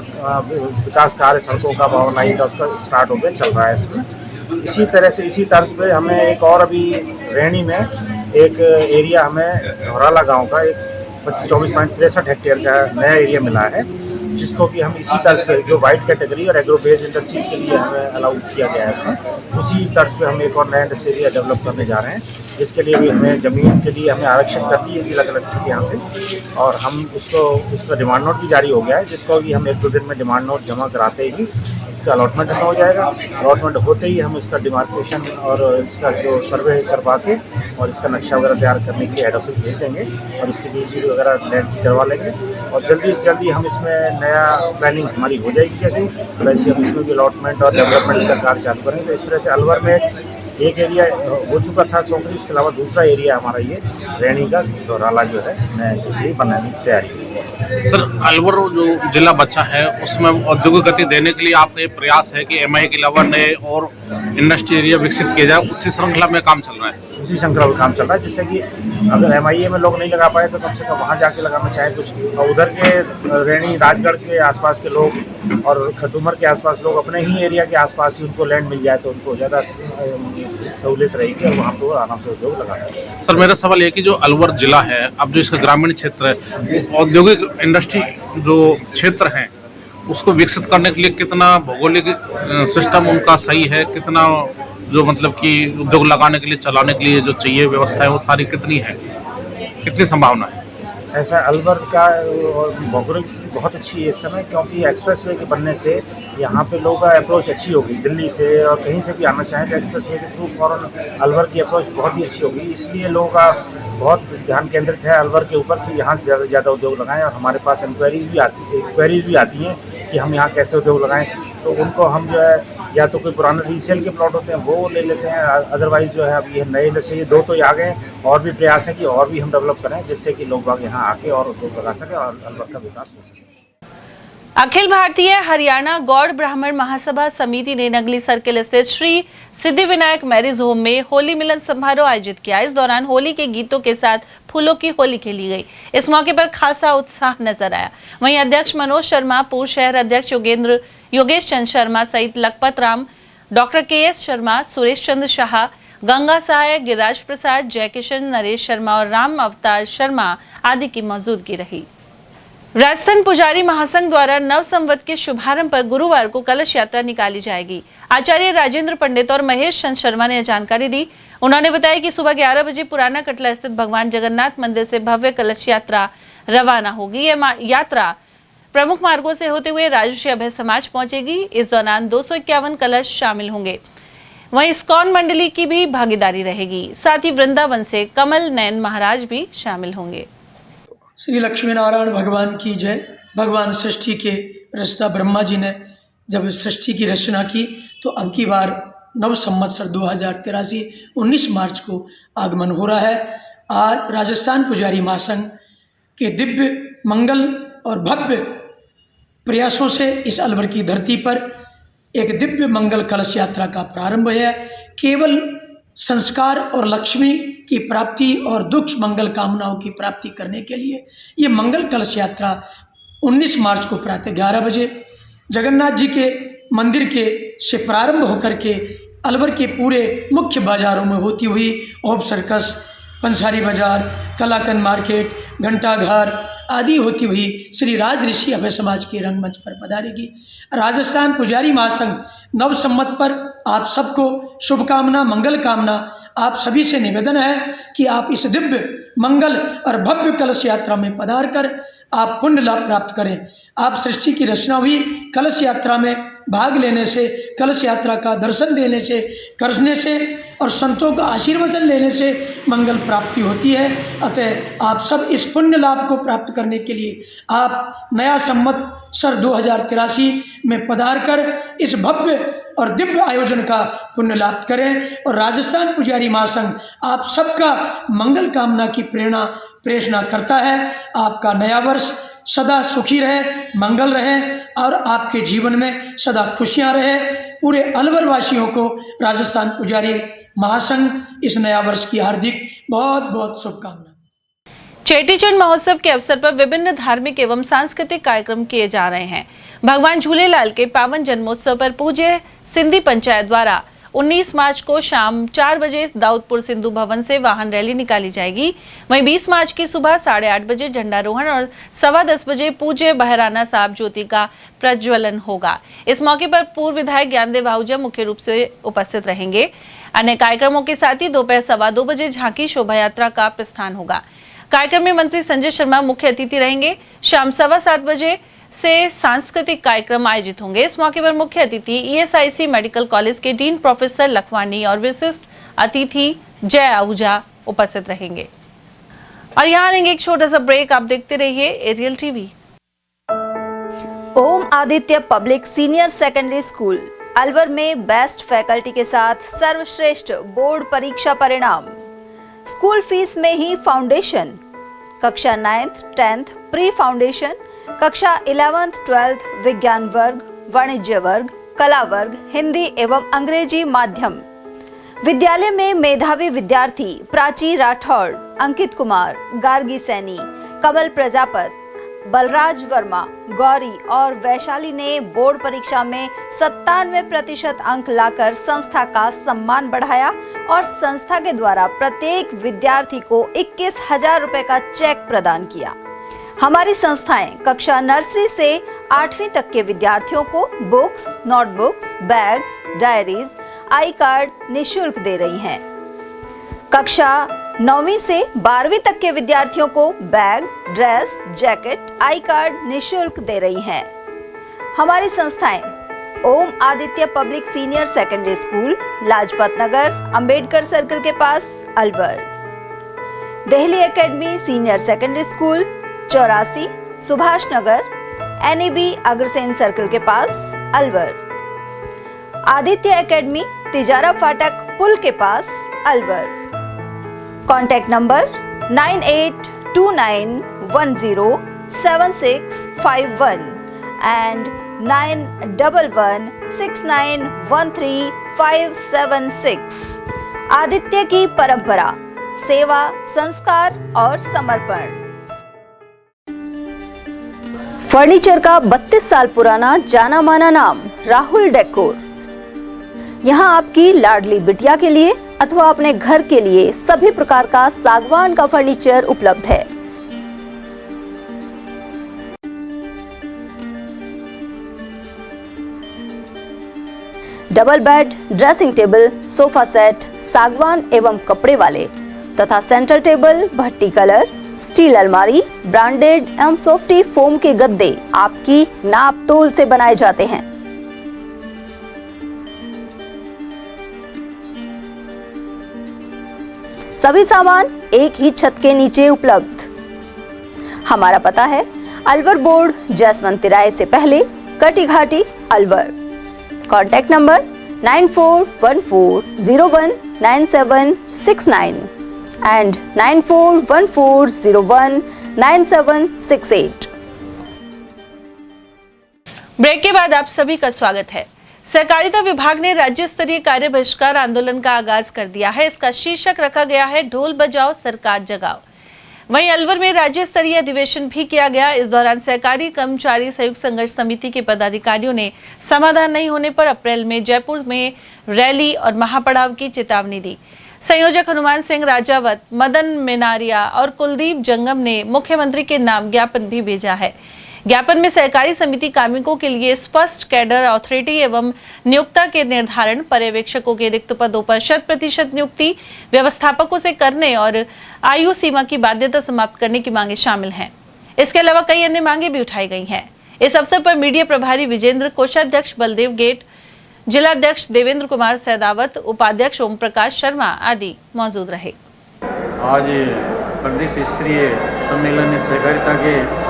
विकास कार्य, सड़कों का भवन लाइन का उसका स्टार्ट हो गया, चल रहा है इसमें। इसी तरह से इसी तर्ज पे हमें एक और अभी रैनी में एक एरिया हमें धोराला गाँव का एक 24.63 हेक्टेयर का नया एरिया मिला है जिसको कि हम इसी तर्ज पे जो वाइट कैटेगरी और एग्रो बेस्ड इंडस्ट्रीज के लिए हमें अलाउ किया गया है उसमें, उसी तर्ज पे हम एक और नया इंडस्ट्री एरिया डेवलप करने जा रहे हैं, जिसके लिए भी हमें ज़मीन के लिए हमें आरक्षण कर दी है अलग अलग यहाँ से, और हम उसका डिमांड नोट भी जारी हो गया है, जिसको भी हम 1-2 दिन में डिमांड नोट जमा कराते ही इसका अलॉटमेंट हो जाएगा। अलॉटमेंट होते ही हम इसका डिमार्केशन और इसका जो सर्वे करवा के और इसका नक्शा वगैरह तैयार करने के लिए हेड ऑफिस भेज देंगे और इसकी डीसी वगैरह लैंड करवा लेंगे, और जल्दी से जल्दी हम इसमें नया प्लानिंग हमारी हो जाएगी जैसे ही, वैसे हम इसमें भी अलॉटमेंट और डेवलपमेंट का कार्य चालू करेंगे। तो इस तरह से अलवर में एक एरिया हो चुका था चौकड़ी, उसके अलावा दूसरा एरिया हमारा ये रैणी का दोराला जो है नया इसलिए बनाने की तैयारी है। सर, अलवर जो जिला बचा है उसमें औद्योगिक गति देने के लिए आपका ये प्रयास है कि एमआई के अलावा नए और इंडस्ट्री एरिया विकसित किया जाए, उसी श्रृंखला में काम चल रहा है? उसी श्रृंखला में काम चल रहा है, जिससे कि अगर एमआईए में लोग नहीं लगा पाए तो कम से कम वहाँ जाके लगाना चाहे कुछ, और उधर के रैणी राजगढ़ के आसपास के लोग और खटूमर के आसपास लोग अपने ही एरिया के आसपास ही उनको लैंड मिल जाए तो उनको ज़्यादा सहूलियत रहेगी और वहाँ पर आराम से उद्योग लगा सकते हैं। सर, मेरा सवाल है कि जो अलवर जिला है, अब जो इसका ग्रामीण क्षेत्र है, औद्योगिक इंडस्ट्री जो क्षेत्र है उसको विकसित करने के लिए कितना भौगोलिक सिस्टम उनका सही है, कितना जो मतलब कि उद्योग लगाने के लिए चलाने के लिए जो चाहिए व्यवस्था है वो सारी कितनी है, कितनी संभावना है? ऐसा अलवर का भौगोलिक स्थिति बहुत अच्छी है इस समय, क्योंकि एक्सप्रेसवे के बनने से यहाँ पे लोगों का अप्रोच अच्छी होगी, दिल्ली से और कहीं से भी आना चाहें तो एक्सप्रेसवे के थ्रू फॉरन अलवर की अप्रोच बहुत ही अच्छी होगी, इसलिए लोगों का बहुत ध्यान केंद्रित है अलवर के ऊपर कि यहाँ से ज़्यादा से ज़्यादा उद्योग लगाएं, और हमारे पास इंक्वायरीज भी आती हैं कि हम यहाँ कैसे उद्योग लगाएं, तो उनको हम जो है या तो कोई पुराने रीसेल के प्लॉट होते हैं वो ले लेते हैं, अदरवाइज जो है अब ये नए इंडस्ट्री ये 2 तो आ गए, और भी प्रयास है कि और भी हम डेवलप करें जिससे कि लोग बाग यहाँ आके और उद्योग लगा सकें और अलवर का विकास हो सके। अखिल भारतीय हरियाणा गौड़ ब्राह्मण महासभा समिति ने नगली सर्किल स्थित श्री सिद्धिविनायक मैरिज होम में होली मिलन समारोह आयोजित किया। इस दौरान होली के गीतों के साथ फूलों की होली खेली गई। इस मौके पर खासा उत्साह नजर आया। वहीं अध्यक्ष मनोज शर्मा, पूर्व शहर अध्यक्ष योगेश चंद्र शर्मा सहित लखपत राम, डॉक्टर KS शर्मा, सुरेश चंद्र शाह, गंगा सहायक, गिरिराज प्रसाद, जयकिशन, नरेश शर्मा और राम अवतार शर्मा आदि की मौजूदगी रही। राजस्थान पुजारी महासंघ द्वारा नव संवत के शुभारंभ पर गुरुवार को कलश यात्रा निकाली जाएगी। आचार्य राजेंद्र पंडित और महेश चंद शर्मा ने जानकारी दी। उन्होंने बताया कि सुबह 11 बजे पुराना कटला स्थित भगवान जगन्नाथ मंदिर से भव्य कलश यात्रा रवाना होगी। यह यात्रा प्रमुख मार्गों से होते हुए राजर्षि अभय समाज पहुंचेगी। इस दौरान 251 कलश शामिल होंगे। वहीं इस्कॉन मंडली की भी भागीदारी रहेगी। साथ ही वृंदावन से कमल नयन महाराज भी शामिल होंगे। श्री लक्ष्मी नारायण भगवान की जय। भगवान सृष्टि के रचना ब्रह्मा जी ने जब सृष्टि की रचना की तो अब की बार नव संवत्सर 2083 19 मार्च को आगमन हो रहा है। आज राजस्थान पुजारी महासंघ के दिव्य मंगल और भव्य प्रयासों से इस अलवर की धरती पर एक दिव्य मंगल कलश यात्रा का प्रारंभ है। केवल संस्कार और लक्ष्मी की प्राप्ति और दुख मंगल कामनाओं की प्राप्ति करने के लिए ये मंगल कलश यात्रा 19 मार्च को प्रातः 11 बजे जगन्नाथ जी के मंदिर के से प्रारंभ होकर के अलवर के पूरे मुख्य बाजारों में होती हुई ओप सर्कस, पंसारी बाजार, कलाकंद मार्केट, घंटाघर आदि होती हुई श्री राज ऋषि अभय समाज के रंगमंच पर पधारेगी। राजस्थान पुजारी महासंघ नव संवत पर आप सबको शुभकामना, मंगल कामना। आप सभी से निवेदन है कि आप इस दिव्य मंगल और भव्य कलश यात्रा में पधार कर आप पुण्य लाभ प्राप्त करें। आप सृष्टि की रचना हुई कलश यात्रा में भाग लेने से, कलश यात्रा का दर्शन देने से, करने से और संतों का आशीर्वचन लेने से मंगल प्राप्ति होती है। अतः आप सब इस पुण्य लाभ को प्राप्त करने के लिए आप नया संवत्सर 2083 में पधार कर इस भव्य और दिव्य आयोजन का पुण्य लाभ करें। और राजस्थान पुजारी महासंघ आप सबका मंगल कामना की प्रेरणा करता है। आपका नया वर्ष सदा सुखी रहे, मंगल रहे और आपके जीवन में सदा खुशियां रहे। पूरे अलवर वासियों को राजस्थान पुजारी महासंघ इस नया वर्ष की हार्दिक बहुत बहुत शुभकामनाएं। चेटीचंड महोत्सव के अवसर पर विभिन्न धार्मिक एवं सांस्कृतिक कार्यक्रम किए जा रहे हैं। भगवान झूलेलाल के पावन जन्मोत्सव पर पूज्य सिंधी पंचायत द्वारा 19 मार्च को शाम 4 बजे दाऊदपुर सिंधु भवन से वाहन रैली निकाली जाएगी। वहीं 20 मार्च की सुबह 8:30 बजे झंडारोहण और 10:15 बजे पूज्य बहराना साहब ज्योति का प्रज्वलन होगा। इस मौके पर पूर्व विधायक ज्ञानदेव आहूजा मुख्य रूप से उपस्थित रहेंगे। अन्य कार्यक्रमों के साथ ही दोपहर 2:15 बजे झांकी शोभा यात्रा का प्रस्थान होगा। कार्यक्रम में मंत्री संजय शर्मा मुख्य अतिथि रहेंगे। शाम 7:15 बजे से सांस्कृतिक कार्यक्रम आयोजित होंगे। इस मौके पर मुख्य अतिथि ESIC मेडिकल कॉलेज के डीन प्रोफेसर लखवानी और विशिष्ट अतिथि जय आहूजा उपस्थित रहेंगे। और यहाँ लेंगे एक छोटा सा ब्रेक। आप देखते रहिए Aerial TV. Om Aditya public senior secondary school Alwar में बेस्ट फैकल्टी के साथ सर्वश्रेष्ठ बोर्ड परीक्षा परिणाम। स्कूल फीस में ही फाउंडेशन, कक्षा 9th 10th प्री फाउंडेशन, कक्षा 11th 12th विज्ञान वर्ग, वाणिज्य वर्ग, कला वर्ग, हिंदी एवं अंग्रेजी माध्यम। विद्यालय में मेधावी विद्यार्थी प्राची राठौड़, अंकित कुमार, गार्गी सैनी, कमल प्रजापत, बलराज वर्मा, गौरी और वैशाली ने बोर्ड परीक्षा में 97% अंक लाकर संस्था का सम्मान बढ़ाया और संस्था के द्वारा प्रत्येक विद्यार्थी को 21,000 रुपए का चेक प्रदान किया। हमारी संस्थाएं कक्षा नर्सरी से 8वीं तक के विद्यार्थियों को बुक्स, नोटबुक्स, बैग्स, डायरीज, आई कार्ड निःशुल्क दे रही हैं। कक्षा 9वीं से 12वीं तक के विद्यार्थियों को bag, dress, jacket, I card निःशुल्क दे रही हैं। हमारी संस्थाएं Om Aditya public senior secondary school, Lajpat Nagar, Ambedkar circle के पास, Alwar. Delhi academy senior secondary school, 84 Subhash Nagar, NEB Agrasen circle के पास, अलवर। आदित्य एकेडमी तिजारा फाटक पुल के पास, Alwar. Contact number 9829107651 and 9116913576। Aditya की परंपरा, सेवा, संस्कार और समर्पण। फर्नीचर का 32 साल पुराना जाना माना नाम राहुल डेकोर। यहाँ आपकी लाडली बिटिया के लिए अथवा अपने घर के लिए सभी प्रकार का सागवान का फर्नीचर उपलब्ध है। Double bed, dressing table, sofa set सागवान एवं कपड़े वाले तथा सेंटर टेबल, भट्टी कलर, स्टील अलमारी, ब्रांडेड एवं सॉफ्टी फोम के गद्दे आपकी नाप तोल से बनाए जाते हैं। सभी सामान एक ही छत के नीचे उपलब्ध। हमारा पता है अलवर बोर्ड, जसवंत तिराहे से पहले, Kati Ghati, Alwar. Contact number 9414019769 and 9414019768। Break के बाद आप सभी का स्वागत है। सहकारिता विभाग ने राज्य स्तरीय कार्य बहिष्कार आंदोलन का आगाज कर दिया है। इसका शीर्षक रखा गया है ढोल बजाओ सरकार जगाओ। वहीं अलवर में राज्य स्तरीय अधिवेशन भी किया गया। इस दौरान सहकारी कर्मचारी संयुक्त संघर्ष समिति के पदाधिकारियों ने समाधान नहीं होने पर अप्रैल में जयपुर में रैली और महापड़ाव की चेतावनी दी। संयोजक हनुमान सिंह राजावत, मदन मिनारिया और कुलदीप जंगम ने मुख्यमंत्री के नाम ज्ञापन भी भेजा है। ज्ञापन में सहकारी समिति कार्मिकों के लिए स्पष्ट कैडर अथॉरिटी एवं नियोक्ता के निर्धारण, पर्यवेक्षकों के रिक्त पदों पर 100% नियुक्ति, व्यवस्थापकों से करने और आयु सीमा की बाध्यता समाप्त करने की मांगे शामिल हैं। इसके अलावा कई अन्य मांगे भी उठाई गई हैं। इस अवसर पर मीडिया प्रभारी विजेंद्र, कोषाध्यक्ष बलदेव गेट, जिलाध्यक्ष देवेंद्र कुमार सैदावत, उपाध्यक्ष ओम प्रकाश शर्मा आदि मौजूद रहे। आज प्रदेश स्तरीय सम्मेलन सहकारिता के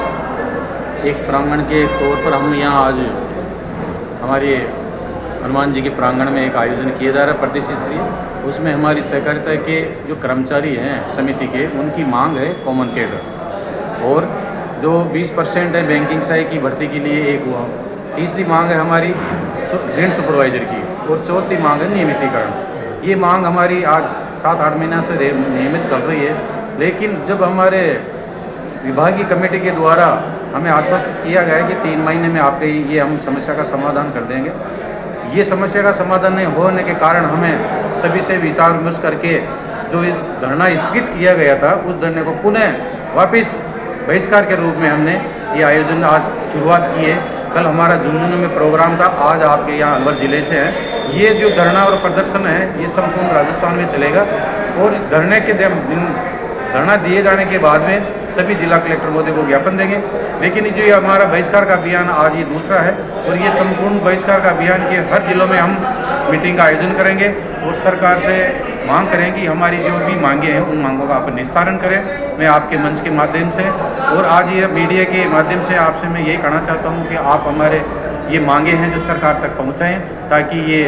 एक प्रांगण के तौर पर हम यहाँ आज हमारे हनुमान जी के प्रांगण में एक आयोजन किया जा रहा है प्रदेश स्तरीय। उसमें हमारी सहकारिता के जो कर्मचारी हैं समिति के, उनकी मांग है कॉमन कैडर, और जो 20% है बैंकिंग सहायक की भर्ती के लिए एक हुआ। तीसरी मांग है हमारी ऋण सुपरवाइजर की, और चौथी मांग है नियमितीकरण। ये मांग हमारी आज 7-8 महीना से नियमित चल रही है, लेकिन जब हमारे विभागीय कमेटी के द्वारा हमें आश्वस्त किया गया है कि 3 महीने में आपके ये हम समस्या का समाधान कर देंगे, ये समस्या का समाधान नहीं होने के कारण हमें सभी से विचार विमर्श करके जो इस धरना स्थगित किया गया था उस धरने को पुनः वापस बहिष्कार के रूप में हमने ये आयोजन आज शुरुआत की है। कल हमारा झुंझुनू में प्रोग्राम था, आज आपके यहाँ अलवर ज़िले से है। ये जो धरना और प्रदर्शन है ये संपूर्ण राजस्थान में चलेगा और धरना दिए जाने के बाद में सभी जिला कलेक्टर महोदय को ज्ञापन देंगे। लेकिन जो ये हमारा बहिष्कार का अभियान आज ये दूसरा है और ये संपूर्ण बहिष्कार का अभियान के हर जिलों में हम मीटिंग का आयोजन करेंगे और सरकार से मांग करें कि हमारी जो भी मांगे हैं उन मांगों का आप निस्तारण करें। मैं आपके मंच के माध्यम से और आज ये मीडिया के माध्यम से आपसे मैं यही कहना चाहता हूँ कि आप हमारे ये मांगे हैं जो सरकार तक पहुँचाएँ ताकि ये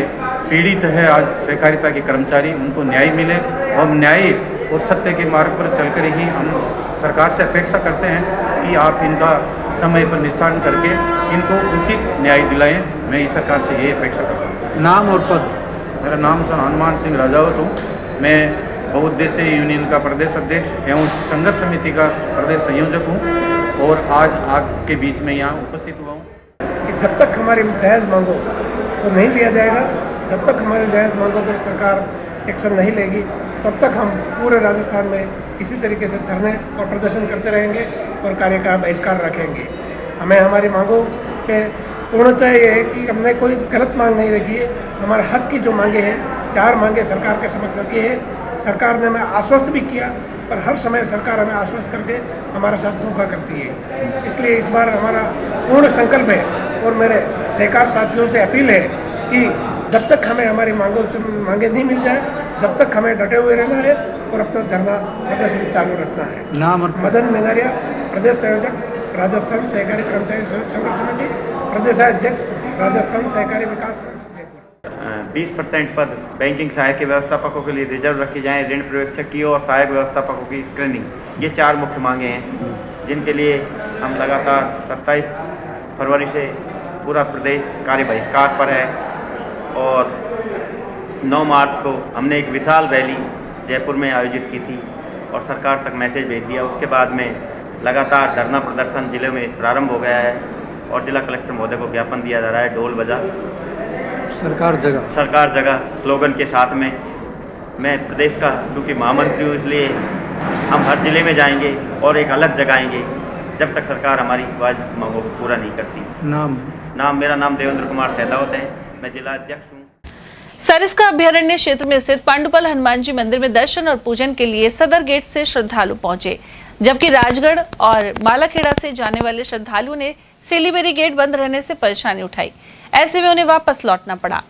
पीड़ित है आज सहकारिता के कर्मचारी उनको न्याय मिले और न्याय और सत्य के मार्ग पर चलकर ही हम सरकार से अपेक्षा करते हैं कि आप इनका समय पर निस्तारण करके इनको उचित न्याय दिलाएं। मैं इस सरकार से यही अपेक्षा करता हूँ। नाम और पद? मेरा नाम हनुमान सिंह राजावत हूँ। मैं बहुउद्देशीय यूनियन का प्रदेश अध्यक्ष एवं संघर्ष समिति का प्रदेश संयोजक हूँ और आज आपके बीच में यहाँ उपस्थित हुआ हूँ। कि जब तक हमारी जायज़ मांगों को नहीं लिया जाएगा, जब तक हमारे जायज़ मांगों पर सरकार एक्शन नहीं लेगी, तब तक हम पूरे राजस्थान में इसी तरीके से धरने और प्रदर्शन करते रहेंगे और कार्य का बहिष्कार रखेंगे। हमें हमारी मांगों पे पूर्णतः ये है कि हमने कोई गलत मांग नहीं रखी है। हमारे हक की जो मांगे हैं, 4 मांगे सरकार के समक्ष रखी है। सरकार ने हमें आश्वस्त भी किया पर हर समय सरकार हमें आश्वस्त करके हमारे साथ धोखा करती है। इसलिए इस बार हमारा पूर्ण संकल्प है और मेरे सहकार साथियों से अपील है कि जब तक हमें हमारी मांगे नहीं मिल जाए, जब तक हमें डटे हुए रहना है और अपना धरना प्रदर्शन चालू रखना है। नाम और मदन मेनारिया, प्रदेश संयोजक, राजस्थान सहकारी कर्मचारी संघर्ष समिति, प्रदेशाध्यक्ष, राजस्थान सहकारी विकास मंच जयपुर। 20% पद बैंकिंग सहायक के व्यवस्थापकों के लिए रिजर्व रखे जाएं, ऋण पर्यवेक्षक की और सहायक व्यवस्थापकों की स्क्रीनिंग, ये 4 मुख्य मांगे हैं जिनके लिए हम लगातार 27 फरवरी से पूरा प्रदेश कार्य बहिष्कार पर है और 9 मार्च को हमने एक विशाल रैली जयपुर में आयोजित की थी और सरकार तक मैसेज भेज दिया। उसके बाद में लगातार धरना प्रदर्शन जिले में प्रारंभ हो गया है और जिला कलेक्टर महोदय को ज्ञापन दिया जा रहा है, ढोल बजा सरकार जगह स्लोगन के साथ में। मैं प्रदेश का क्योंकि महामंत्री हूँ इसलिए हम हर जिले में जाएंगे और एक अलग जगाएंगे जब तक सरकार हमारी मांगों को पूरा नहीं करती। मेरा नाम देवेंद्र कुमार सहदावत है, मैं जिला अध्यक्ष हूँ। सरिस्का अभयारण्य क्षेत्र में स्थित पांडुपल हनुमान जी मंदिर में दर्शन और पूजन के लिए सदर गेट से श्रद्धालु पहुंचे, जबकि राजगढ़ और मालाखेड़ा से जाने वाले श्रद्धालुओं ने सिलीबेरी गेट बंद रहने से परेशानी उठाई। ऐसे में उन्हें वापस लौटना पड़ा।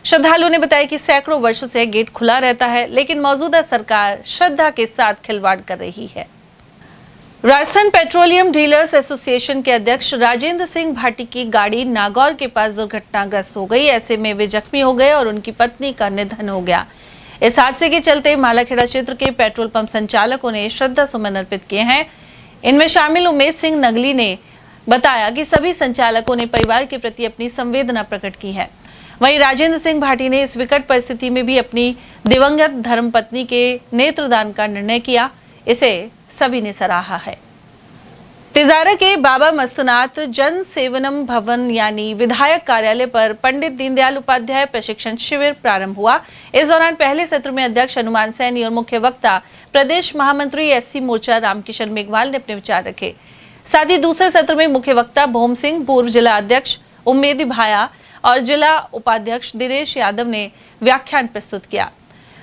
श्रद्धालुओं ने बताया कि सैकड़ों वर्षों से गेट खुला रहता है, लेकिन मौजूदा सरकार श्रद्धा के साथ खिलवाड़ कर रही है। राजस्थान पेट्रोलियम डीलर्स एसोसिएशन के अध्यक्ष राजेंद्र सिंह भाटी की गाड़ी नागौर के पास दुर्घटनाग्रस्त हो गई। ऐसे में वे जख्मी हो गए और उनकी पत्नी का निधन हो गया। इस हादसे के चलते मालाखेड़ा क्षेत्र के पेट्रोल पंप संचालकों ने श्रद्धा सुमन अर्पित किए हैं। इनमें शामिल उमेश सिंह नगली ने बताया कि सभी संचालकों ने परिवार के प्रति अपनी संवेदना प्रकट की है। वहीं राजेंद्र सिंह भाटी ने इस विकट परिस्थिति में भी अपनी दिवंगत धर्मपत्नी के नेत्रदान का निर्णय किया। इसे सभी ने सराहा है। तिजारा के बाबा मस्तनाथ जन सेवनम भवन यानी विधायक कार्यालय पर पंडित दीनदयाल उपाध्याय प्रशिक्षण शिविर प्रारंभ हुआ। इस दौरान पहले सत्र में अध्यक्ष हनुमान सैनी और मुख्य वक्ता प्रदेश महामंत्री एससी मोर्चा रामकिशन मेघवाल ने अपने विचार रखे। साथ ही दूसरे सत्र में मुख्य वक्ता भोम सिंह, पूर्व जिला अध्यक्ष उम्मेदी भाया और जिला उपाध्यक्ष दिनेश यादव ने व्याख्यान प्रस्तुत किया।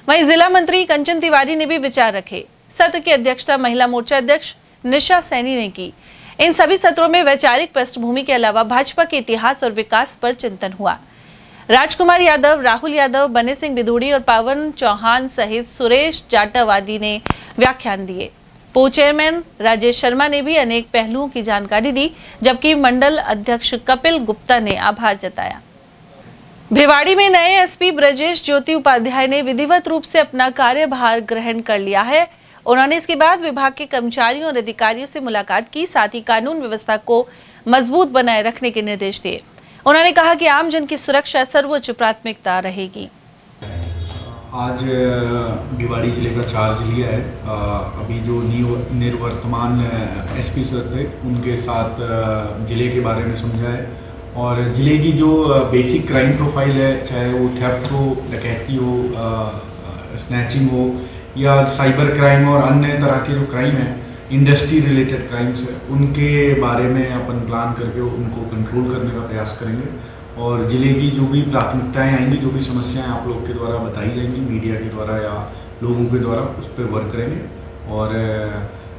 वहीं जिला मंत्री कंचन तिवारी ने भी विचार रखे। सत्र की अध्यक्षता महिला मोर्चा अध्यक्ष निशा सैनी ने की। इन सभी सत्रों में वैचारिक पृष्ठभूमि के अलावा भाजपा के इतिहास और विकास पर चिंतन हुआ। राजकुमार यादव, राहुल यादव, बने सिंह बिधूड़ी और पावन चौहान सहित सुरेश जाटव आदि ने व्याख्यान दिए। पो चेयरमैन राजेश शर्मा ने भी अनेक पहलुओं की जानकारी दी, जबकि मंडल अध्यक्ष कपिल गुप्ता ने आभार जताया। भिवाड़ी में नए एसपी ब्रजेश ज्योति उपाध्याय ने विधिवत रूप से अपना कार्यभार ग्रहण कर लिया है। उन्होंने इसके बाद विभाग के कर्मचारियों और अधिकारियों से मुलाकात की, साथ ही कानून व्यवस्था को मजबूत बनाए रखने के निर्देश दिए। उन्होंने कहा कि आम जन की सुरक्षा सर्वोच्च प्राथमिकता रहेगी। आज भिवाड़ी जिले का चार्ज लिया है। अभी जो निर्वर्तमान एसपी सर थे उनके साथ जिले के बारे में समझा है और ज़िले की जो बेसिक क्राइम प्रोफाइल है, चाहे वो थेफ्ट हो, डकैती हो, स्नैचिंग हो या साइबर क्राइम और अन्य तरह के जो क्राइम है, इंडस्ट्री रिलेटेड क्राइम्स है, उनके बारे में अपन प्लान करके उनको कंट्रोल करने का प्रयास करेंगे। और ज़िले की जो भी प्राथमिकताएं आएंगी, जो भी समस्याएं आप लोग के द्वारा बताई जाएंगी मीडिया के द्वारा या लोगों के द्वारा, उस पर वर्क करेंगे और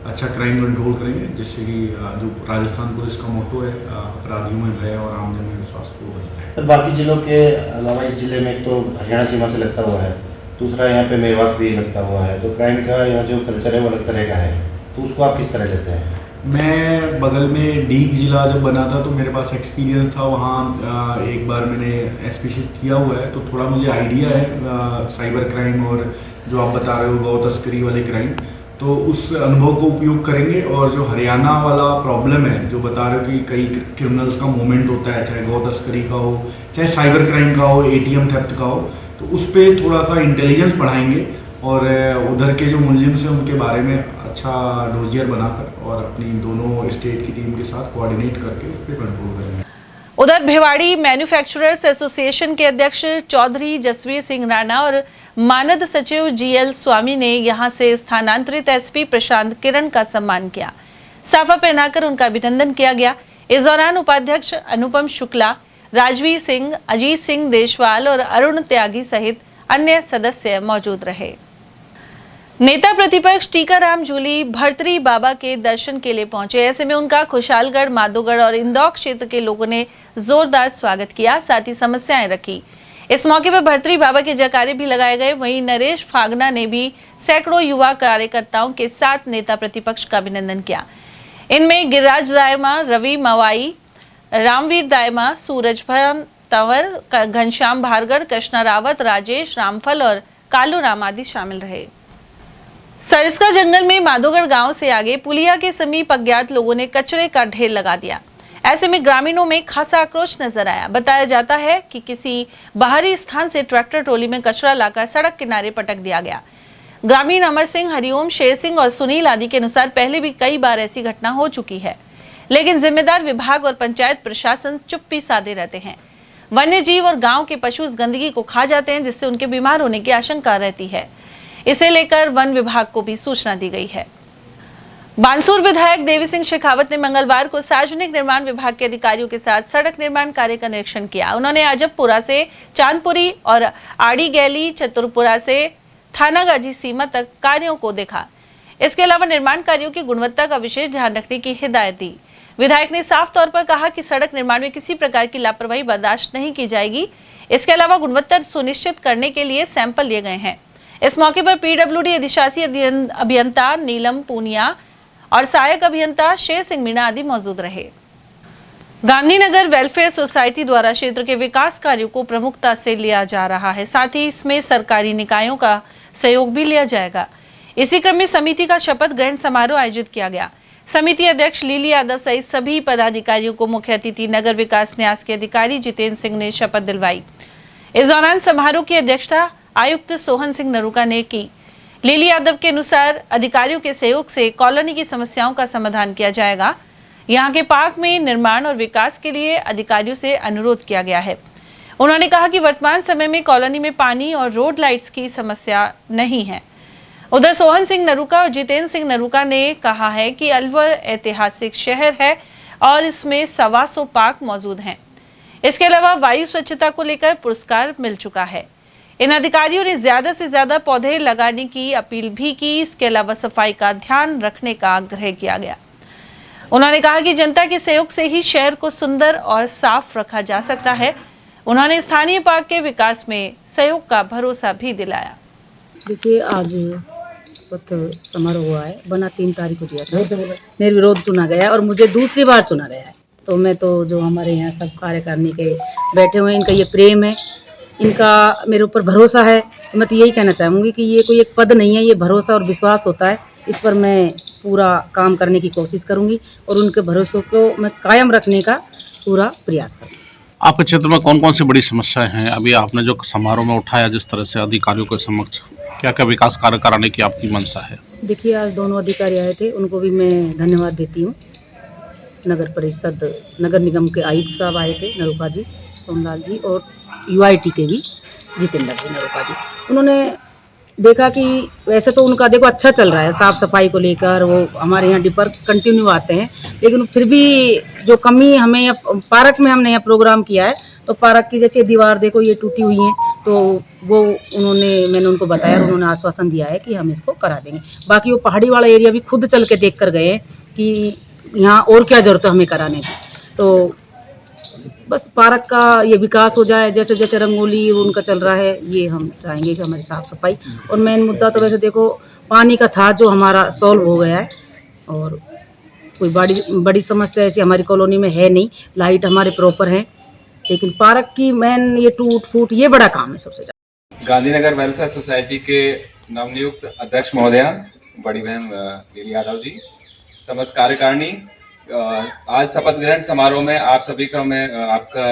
अच्छा क्राइम कंट्रोल करेंगे, जिससे कि जो राजस्थान पुलिस का मोटो है, अपराधियों में भय और आमजन में विश्वास को बढ़ाए। तो बाकी जिलों के अलावा इस जिले में तो हरियाणा सीमा से लगता हुआ है, दूसरा यहाँ पे मेवात भी लगता हुआ है, तो क्राइम का यहाँ जो कल्चर है वो अलग तरह का है, तो उसको आप किस तरह लेते हैं? मैं बगल में डीग ज़िला जब बना था तो मेरे पास एक्सपीरियंस था, वहाँ एक बार मैंने एसपी शिफ्ट किया हुआ है, तो थोड़ा मुझे आइडिया है साइबर क्राइम और जो आप बता रहे हो गौ तस्करी वाले क्राइम, तो उस अनुभव को उपयोग करेंगे। और जो हरियाणा वाला प्रॉब्लम है, जो बता रहे हो कि कई क्रिमिनल्स का मूवमेंट होता है, चाहे गौ तस्करी का हो, चाहे साइबर क्राइम का हो, ATM थेफ्ट का हो, तो उस पर थोड़ा सा इंटेलिजेंस बढ़ाएंगे और उधर के जो मुलजिम से उनके बारे में अच्छा डोजियर बनाकर और अपनी दोनों स्टेट की टीम के साथ कोऑर्डिनेट करके उस पर कंट्रोल करेंगे। उधर भिवाड़ी मैन्युफैक्चरर्स एसोसिएशन के अध्यक्ष चौधरी जसवीर सिंह राणा और मानद सचिव GL स्वामी ने यहां से स्थानांतरित SP प्रशांत किरण का सम्मान किया। साफा पहनाकर उनका अभिनंदन किया गया। इस दौरान उपाध्यक्ष अनुपम शुक्ला, राजवीर सिंह, अजीत सिंह देशवाल और अरुण त्यागी सहित अन्य सदस्य मौजूद रहे। नेता प्रतिपक्ष टीकाराम जूली भर्तरी बाबा के दर्शन के लिए पहुंचे। ऐसे में उनका खुशालगढ़, माधोगढ़ और इंदौर क्षेत्र के लोगों ने जोरदार स्वागत किया, साथ ही समस्याएं रखी। इस मौके पर भर्तरी बाबा के जयकारे भी लगाए गए। वहीं नरेश फागना ने भी सैकड़ों युवा कार्यकर्ताओं के साथ नेता प्रतिपक्ष का अभिनंदन किया। इनमें गिरिराज दायमा, रवि मवाई, रामवीर दायमा, सूरज तंवर, घनश्याम भार्गव, कृष्णा रावत, राजेश रामफल और कालू राम आदि शामिल रहे। सरिस्का जंगल में माधोगढ़ गांव से आगे पुलिया के समीप अज्ञात लोगों ने कचरे का ढेर लगा दिया। ऐसे में ग्रामीणों में खासा आक्रोश नजर आया। बताया जाता है कि किसी बाहरी स्थान से ट्रैक्टर ट्रॉली में कचरा लाकर सड़क किनारे पटक दिया गया। ग्रामीण अमर सिंह, हरिओम, शेर सिंह और सुनील आदि के अनुसार पहले भी कई बार ऐसी घटना हो चुकी है, लेकिन जिम्मेदार विभाग और पंचायत प्रशासन चुप्पी साधे रहते हैं। वन्य जीव और गांव के पशु इस गंदगी को खा जाते हैं, जिससे उनके बीमार होने की आशंका रहती है। इसे लेकर वन विभाग को भी सूचना दी गई है। बानसूर विधायक देवी सिंह शेखावत ने मंगलवार को सार्वजनिक निर्माण विभाग के अधिकारियों के साथ सड़क निर्माण कार्य का निरीक्षण किया। उन्होंने आजबपुरा से चांदपुरी और आड़ी गैली चतुरपुरा से थानागाजी सीमा तक कार्यों को देखा। इसके अलावा निर्माण कार्यों की गुणवत्ता का विशेष ध्यान रखने की हिदायत दी। विधायक ने साफ तौर पर कहा कि सड़क निर्माण में किसी प्रकार की लापरवाही बर्दाश्त नहीं की जाएगी। इसके अलावा गुणवत्ता सुनिश्चित करने के लिए सैंपल लिए गए हैं। इस मौके पर PWD अधिशासी अभियंता नीलम पूनिया और सहायक अभियंता शेर सिंह मीणा आदि मौजूद रहे। गांधीनगर वेलफेयर सोसाइटी द्वारा क्षेत्र के विकास कार्यों को प्रमुखता से लिया जा रहा है, साथ ही इसमें सरकारी निकायों का सहयोग भी लिया जाएगा। इसी क्रम में समिति का शपथ ग्रहण समारोह आयोजित किया गया। समिति अध्यक्ष लीली यादव सहित सभी पदाधिकारियों को मुख्य अतिथि नगर विकास न्यास के अधिकारी जितेंद्र सिंह ने शपथ दिलवाई। इस दौरान समारोह की अध्यक्षता आयुक्त सोहन सिंह नरूका ने की। लीली यादव के अनुसार अधिकारियों के सहयोग से कॉलोनी की समस्याओं का समाधान किया जाएगा। यहां के पार्क में निर्माण और विकास के लिए अधिकारियों से अनुरोध किया गया है। उन्होंने कहा कि वर्तमान समय में कॉलोनी में पानी और रोड लाइट्स की समस्या नहीं है। उधर सोहन सिंह नरूका और जितेंद्र सिंह नरूका ने कहा है कि अलवर ऐतिहासिक शहर है और इसमें 125 पार्क मौजूद हैं। इसके अलावा वायु स्वच्छता को लेकर पुरस्कार मिल चुका है। इन अधिकारियों ने ज्यादा से ज्यादा पौधे लगाने की अपील भी की। इसके अलावा सफाई का ध्यान रखने का आग्रह किया गया। उन्होंने कहा कि जनता के सहयोग से ही शहर को सुंदर और साफ रखा जा सकता है। उन्होंने स्थानीय पार्क के विकास में सहयोग का भरोसा भी दिलाया। देखिए, आज समारोह हुआ है, बना 3 तारीख को दिया था, निर्विरोध चुना गया और मुझे दूसरी बार चुना गया है। तो मैं तो जो हमारे यहाँ सब कार्यकारिणी के बैठे हुए हैं, इनका ये प्रेम है, इनका मेरे ऊपर भरोसा है। मैं तो यही कहना चाहूँगी कि ये कोई एक पद नहीं है, ये भरोसा और विश्वास होता है। इस पर मैं पूरा काम करने की कोशिश करूँगी और उनके भरोसे को मैं कायम रखने का पूरा प्रयास करूँगी। आपके क्षेत्र में कौन कौन सी बड़ी समस्याएं हैं? अभी आपने जो समारोह में उठाया, जिस तरह से अधिकारियों के समक्ष क्या क्या विकास कार्य कराने की आपकी मंशा है? देखिए, आज दोनों अधिकारी आए थे, उनको भी मैं धन्यवाद देती हूँ नगर परिषद नगर निगम के आयुक्त साहब आए थे, नरोपा जी, सोमलाल जी, और UIT के भी जितेंद्र जी, नरोपा जी। उन्होंने देखा कि वैसे तो उनका देखो अच्छा चल रहा है साफ़ सफाई को लेकर, वो हमारे यहाँ डिपर कंटिन्यू आते हैं, लेकिन फिर भी जो कमी हमें पार्क में हमने यहाँ प्रोग्राम किया है, तो पार्क की जैसे दीवार देखो ये टूटी हुई है, तो वो मैंने उनको बताया, उन्होंने आश्वासन दिया है कि हम इसको करा देंगे। बाकी वो पहाड़ी वाला एरिया भी खुद चल के देख कर गए हैं कि यहाँ और क्या ज़रूरत है हमें कराने की। तो बस पार्क का ये विकास हो जाए, जैसे जैसे रंगोली उनका चल रहा है, ये हम चाहेंगे कि हमारी साफ़ सफाई। और मेन मुद्दा तो वैसे देखो पानी का था, जो हमारा सॉल्व हो गया है, और कोई बड़ी समस्या ऐसी हमारी कॉलोनी में है नहीं। लाइट हमारे प्रॉपर है, लेकिन पार्क की मेन ये टूट फूट ये बड़ा काम है सबसे ज़्यादा। गांधीनगर वेलफेयर सोसाइटी के नवनियुक्त अध्यक्ष महोदया बड़ी बहन लीली यादव जी, समस्त कार्यकारिणी, आज शपथ ग्रहण समारोह में आप सभी का मैं आपका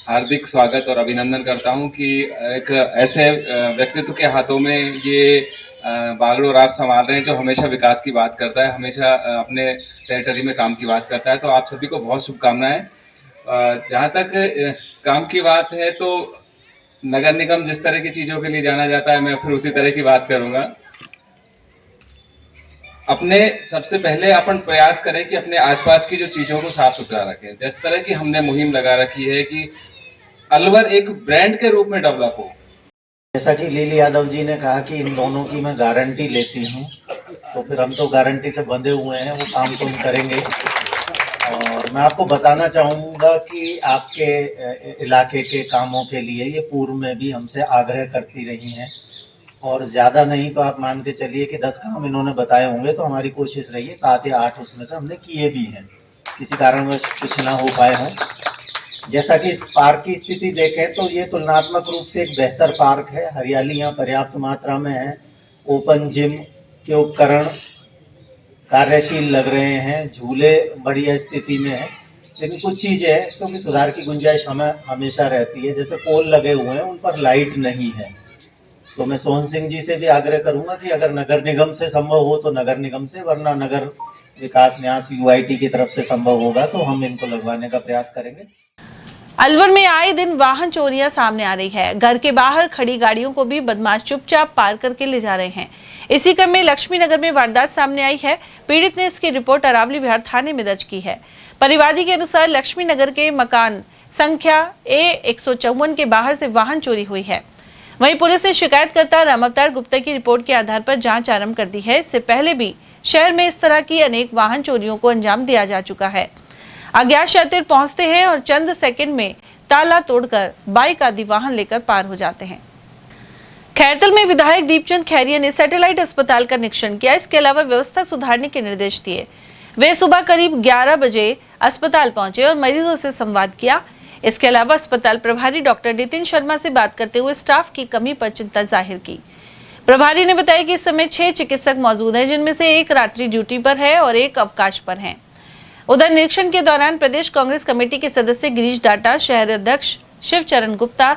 हार्दिक स्वागत और अभिनंदन करता हूं कि एक ऐसे व्यक्तित्व के हाथों में ये बागड़ोर आप संभाल रहे हैं जो हमेशा विकास की बात करता है, हमेशा अपने टेरिटरी में काम की बात करता है। तो आप सभी को बहुत शुभकामनाएं। जहाँ तक काम की बात है, तो नगर निगम जिस तरह की चीज़ों के लिए जाना जाता है, मैं फिर उसी तरह की बात करूँगा। अपने सबसे पहले अपन प्रयास करें कि अपने आसपास की जो चीज़ों को साफ सुथरा रखें। जिस तरह की हमने मुहिम लगा रखी है कि अलवर एक ब्रांड के रूप में डेवलप हो। जैसा कि लीली यादव जी ने कहा कि इन दोनों की मैं गारंटी लेती हूँ, तो फिर हम तो गारंटी से बंधे हुए हैं, वो काम तो हम करेंगे। और मैं आपको बताना चाहूँगा कि आपके इलाके के कामों के लिए ये पूर्व में भी हमसे आग्रह करती रही हैं, और ज़्यादा नहीं तो आप मान के चलिए कि 10 काम इन्होंने बताए होंगे, तो हमारी कोशिश रही है 7 या 8 उसमें से हमने किए भी हैं, किसी कारणवश कुछ ना हो पाए हों। जैसा कि इस पार्क की स्थिति देखें तो ये तुलनात्मक रूप से एक बेहतर पार्क है। हरियाली यहाँ पर्याप्त मात्रा में है, ओपन जिम के उपकरण कार्यशील लग रहे हैं, झूले बढ़िया स्थिति में है, लेकिन कुछ चीज़ें हैं क्योंकि सुधार की गुंजाइश हमें हमेशा रहती है। जैसे पोल लगे हुए हैं, उन पर लाइट नहीं है, तो मैं सोहन सिंह जी से भी आग्रह करूंगा कि अगर नगर निगम से संभव हो तो नगर निगम से, वरना नगर विकास न्यास UIT की तरफ से संभव होगा तो हम इनको लगवाने का प्रयास करेंगे। अलवर में आए दिन वाहन चोरियां सामने आ रही है। घर के बाहर खड़ी गाड़ियों को भी बदमाश चुपचाप पार करके ले जा रहे हैं। इसी क्रम में लक्ष्मी नगर में वारदात सामने आई है। पीड़ित ने इसकी रिपोर्ट अरावली विहार थाने में दर्ज की है। परिवादी के अनुसार लक्ष्मी नगर के मकान संख्या A154 के बाहर से वाहन चोरी हुई है। वहीं पुलिस ने शिकायतकर्ता रामावतार गुप्ता की रिपोर्ट के आधार पर जांच आरंभ कर दी है। इससे पहले भी शहर में इस तरह की अनेक वाहन चोरियों को अंजाम दिया जा चुका है। अज्ञात शातिर पहुंचते हैं और चंद सेकंड में ताला तोड़कर बाइक आदि वाहन लेकर पार हो जाते हैं। खैरतल में विधायक दीपचंद खैरिया ने सैटेलाइट अस्पताल का निरीक्षण किया। इसके अलावा व्यवस्था सुधारने के निर्देश दिए। वे सुबह करीब 11 बजे अस्पताल पहुंचे और मरीजों से संवाद किया। इसके अलावा अस्पताल प्रभारी डॉक्टर नितिन शर्मा से बात करते हुए स्टाफ की कमी पर चिंता जाहिर की। प्रभारी ने बताया कि इस समय 6 चिकित्सक मौजूद हैं, जिनमें से 1 रात्रि ड्यूटी पर है और 1 अवकाश पर हैं। उधर निरीक्षण के दौरान प्रदेश कांग्रेस कमेटी के सदस्य गिरीश डाटा, शहर अध्यक्ष शिवचरण गुप्ता,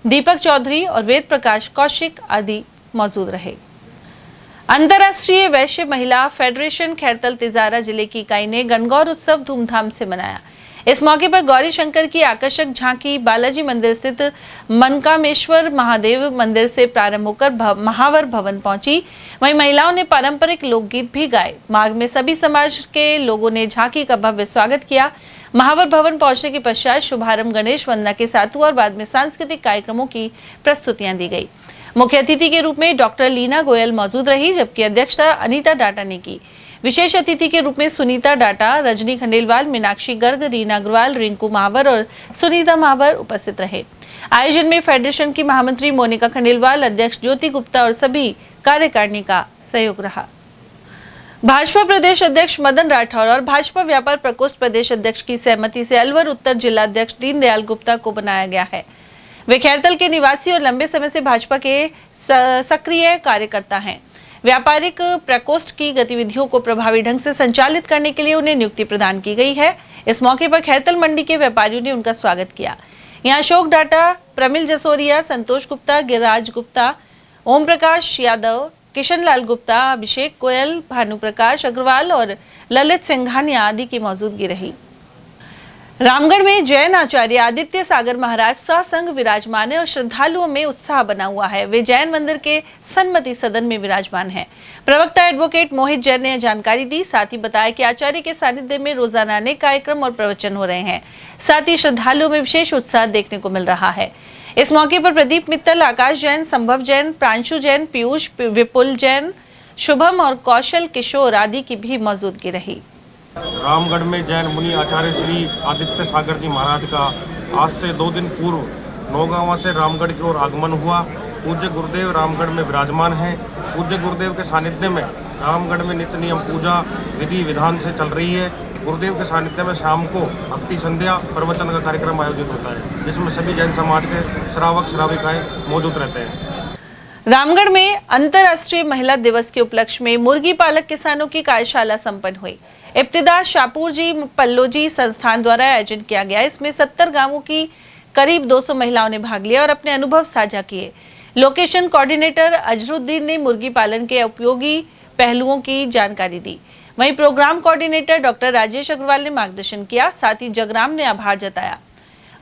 दीपक चौधरी और वेद प्रकाश कौशिक आदि मौजूद रहे। अंतर्राष्ट्रीय वैश्य महिला फेडरेशन खैरतल तिजारा जिले की इकाई ने गणगौर उत्सव धूमधाम से मनाया। इस मौके पर गौरी शंकर की आकर्षक झांकी बालाजी मंदिर स्थित मनकामेश्वर महादेव मंदिर से प्रारंभ होकर महावर भवन पहुंची। वहीं महिलाओं ने पारंपरिक लोकगीत भी गाए। मार्ग में सभी समाज के लोगों ने झांकी का भव्य स्वागत किया। महावर भवन पहुंचने के पश्चात शुभारंभ गणेश वंदना के साथ हुआ और बाद में सांस्कृतिक कार्यक्रमों की प्रस्तुतियां दी गई। मुख्य अतिथि के रूप में डॉक्टर लीना गोयल मौजूद रही, जबकि अध्यक्षता अनीता डाटा ने की। विशेष अतिथि के रूप में सुनीता डाटा, रजनी खंडेलवाल, मीनाक्षी गर्ग, रीना अग्रवाल, रिंकू महावर और सुनीता महावर उपस्थित रहे। आयोजन में फेडरेशन की महामंत्री मोनिका खंडेलवाल, अध्यक्ष ज्योति गुप्ता और सभी कार्यकारिणी का सहयोग रहा। भाजपा प्रदेश अध्यक्ष मदन राठौर और भाजपा व्यापार प्रकोष्ठ प्रदेश अध्यक्ष की सहमति से अलवर उत्तर जिला अध्यक्ष दीनदयाल गुप्ता को बनाया गया है। वे खैरतल के निवासी और लंबे समय से भाजपा के सक्रिय कार्यकर्ता हैं। व्यापारिक प्रकोष्ठ की गतिविधियों को प्रभावी ढंग से संचालित करने के लिए उन्हें नियुक्ति प्रदान की गई है। इस मौके पर खैरतल मंडी के व्यापारियों ने उनका स्वागत किया। यहाँ अशोक डाटा, प्रमिल जसोरिया, संतोष गुप्ता, गिरिराज गुप्ता, ओम प्रकाश यादव, किशन लाल गुप्ता, अभिषेक गोयल, भानु प्रकाश अग्रवाल और ललित सिंघानिया आदि की मौजूदगी रही। रामगढ़ में जैन आचार्य आदित्य सागर महाराज सत्संग विराजमान है और श्रद्धालुओं में उत्साह बना हुआ है। वे जैन मंदिर के सन्मति सदन में विराजमान हैं। प्रवक्ता एडवोकेट मोहित जैन ने जानकारी दी। साथ ही बताया कि आचार्य के सानिध्य में रोजाना अनेक कार्यक्रम और प्रवचन हो रहे हैं। साथ ही श्रद्धालुओं में विशेष उत्साह देखने को मिल रहा है। इस मौके पर प्रदीप मित्तल, आकाश जैन, संभव जैन, प्रांशु जैन, पीयूष, विपुल जैन, शुभम और कौशल किशोर आदि की भी मौजूदगी रही। रामगढ़ में जैन मुनि आचार्य श्री आदित्य सागर जी महाराज का आज से 2 दिन पूर्व नौगांवा से रामगढ़ की ओर आगमन हुआ। पूज्य गुरुदेव रामगढ़ में विराजमान हैं। पूज्य गुरुदेव के सानिध्य में रामगढ़ में नित्य नियम पूजा विधि विधान से चल रही है। गुरुदेव के सानिध्य में शाम को भक्ति संध्या प्रवचन का कार्यक्रम आयोजित होता है, जिसमें सभी जैन समाज के श्रावक श्राविकाएं मौजूद रहते हैं। रामगढ़ में अंतर्राष्ट्रीय महिला दिवस के उपलक्ष्य में मुर्गी पालक किसानों की कार्यशाला संपन्न हुई। इब्तिदा शाहपुर जी पल्लोजी संस्थान द्वारा आयोजन किया गया। इसमें 70 गांवों की करीब 200 महिलाओं ने भाग लिया और अपने अनुभव साझा किए। लोकेशन कोऑर्डिनेटर अजरुद्दीन ने मुर्गी पालन के उपयोगी पहलुओं की जानकारी दी। वहीं programme coordinator doctor Rajesh Agarwal ने मार्गदर्शन किया। साथ ही जगराम ने आभार जताया।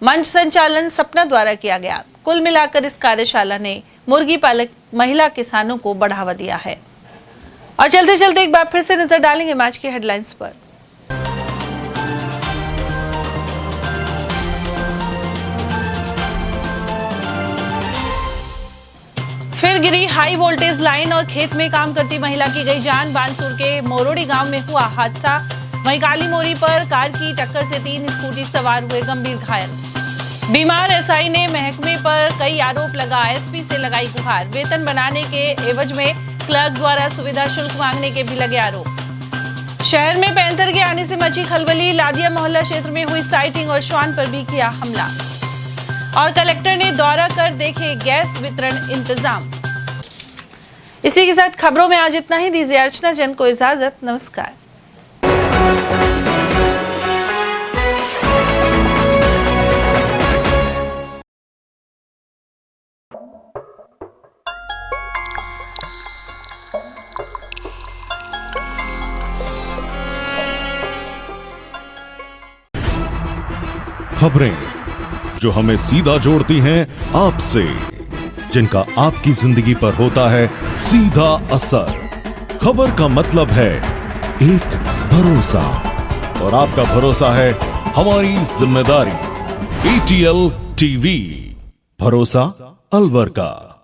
मंच संचालन सपना द्वारा किया गया। कुल मिलाकर इस कार्यशाला ने मुर्गी पालक महिला किसानों को बढ़ावा दिया है। और चलते चलते एक बार फिर से नजर डालेंगे मैच की हेडलाइंस पर। फिर गिरी हाई वोल्टेज लाइन और खेत में काम करती महिला की गई जान। बानसूर के मोरोड़ी गांव में हुआ हादसा। वहीं काली मोरी पर कार की टक्कर से 3 स्कूटी सवार हुए गंभीर घायल। बीमार एसआई ने महकमे पर कई आरोप लगा। एसपी से लगाई गुहार। वेतन बनाने के एवज में क्लर्क द्वारा सुविधा शुल्क मांगने के भी लगे आरोप। शहर में पैंथर के आने से मची खलबली। लादिया मोहल्ला क्षेत्र में हुई साइटिंग और श्वान पर भी किया हमला। और कलेक्टर ने दौरा कर देखे गैस वितरण इंतजाम। इसी के साथ खबरों में आज इतना ही। दीजिए अर्चना जैन को इजाजत। नमस्कार। खबरें जो हमें सीधा जोड़ती हैं आपसे, जिनका आपकी जिंदगी पर होता है सीधा असर। खबर का मतलब है एक भरोसा, और आपका भरोसा है हमारी जिम्मेदारी। ATL TV, भरोसा अलवर का।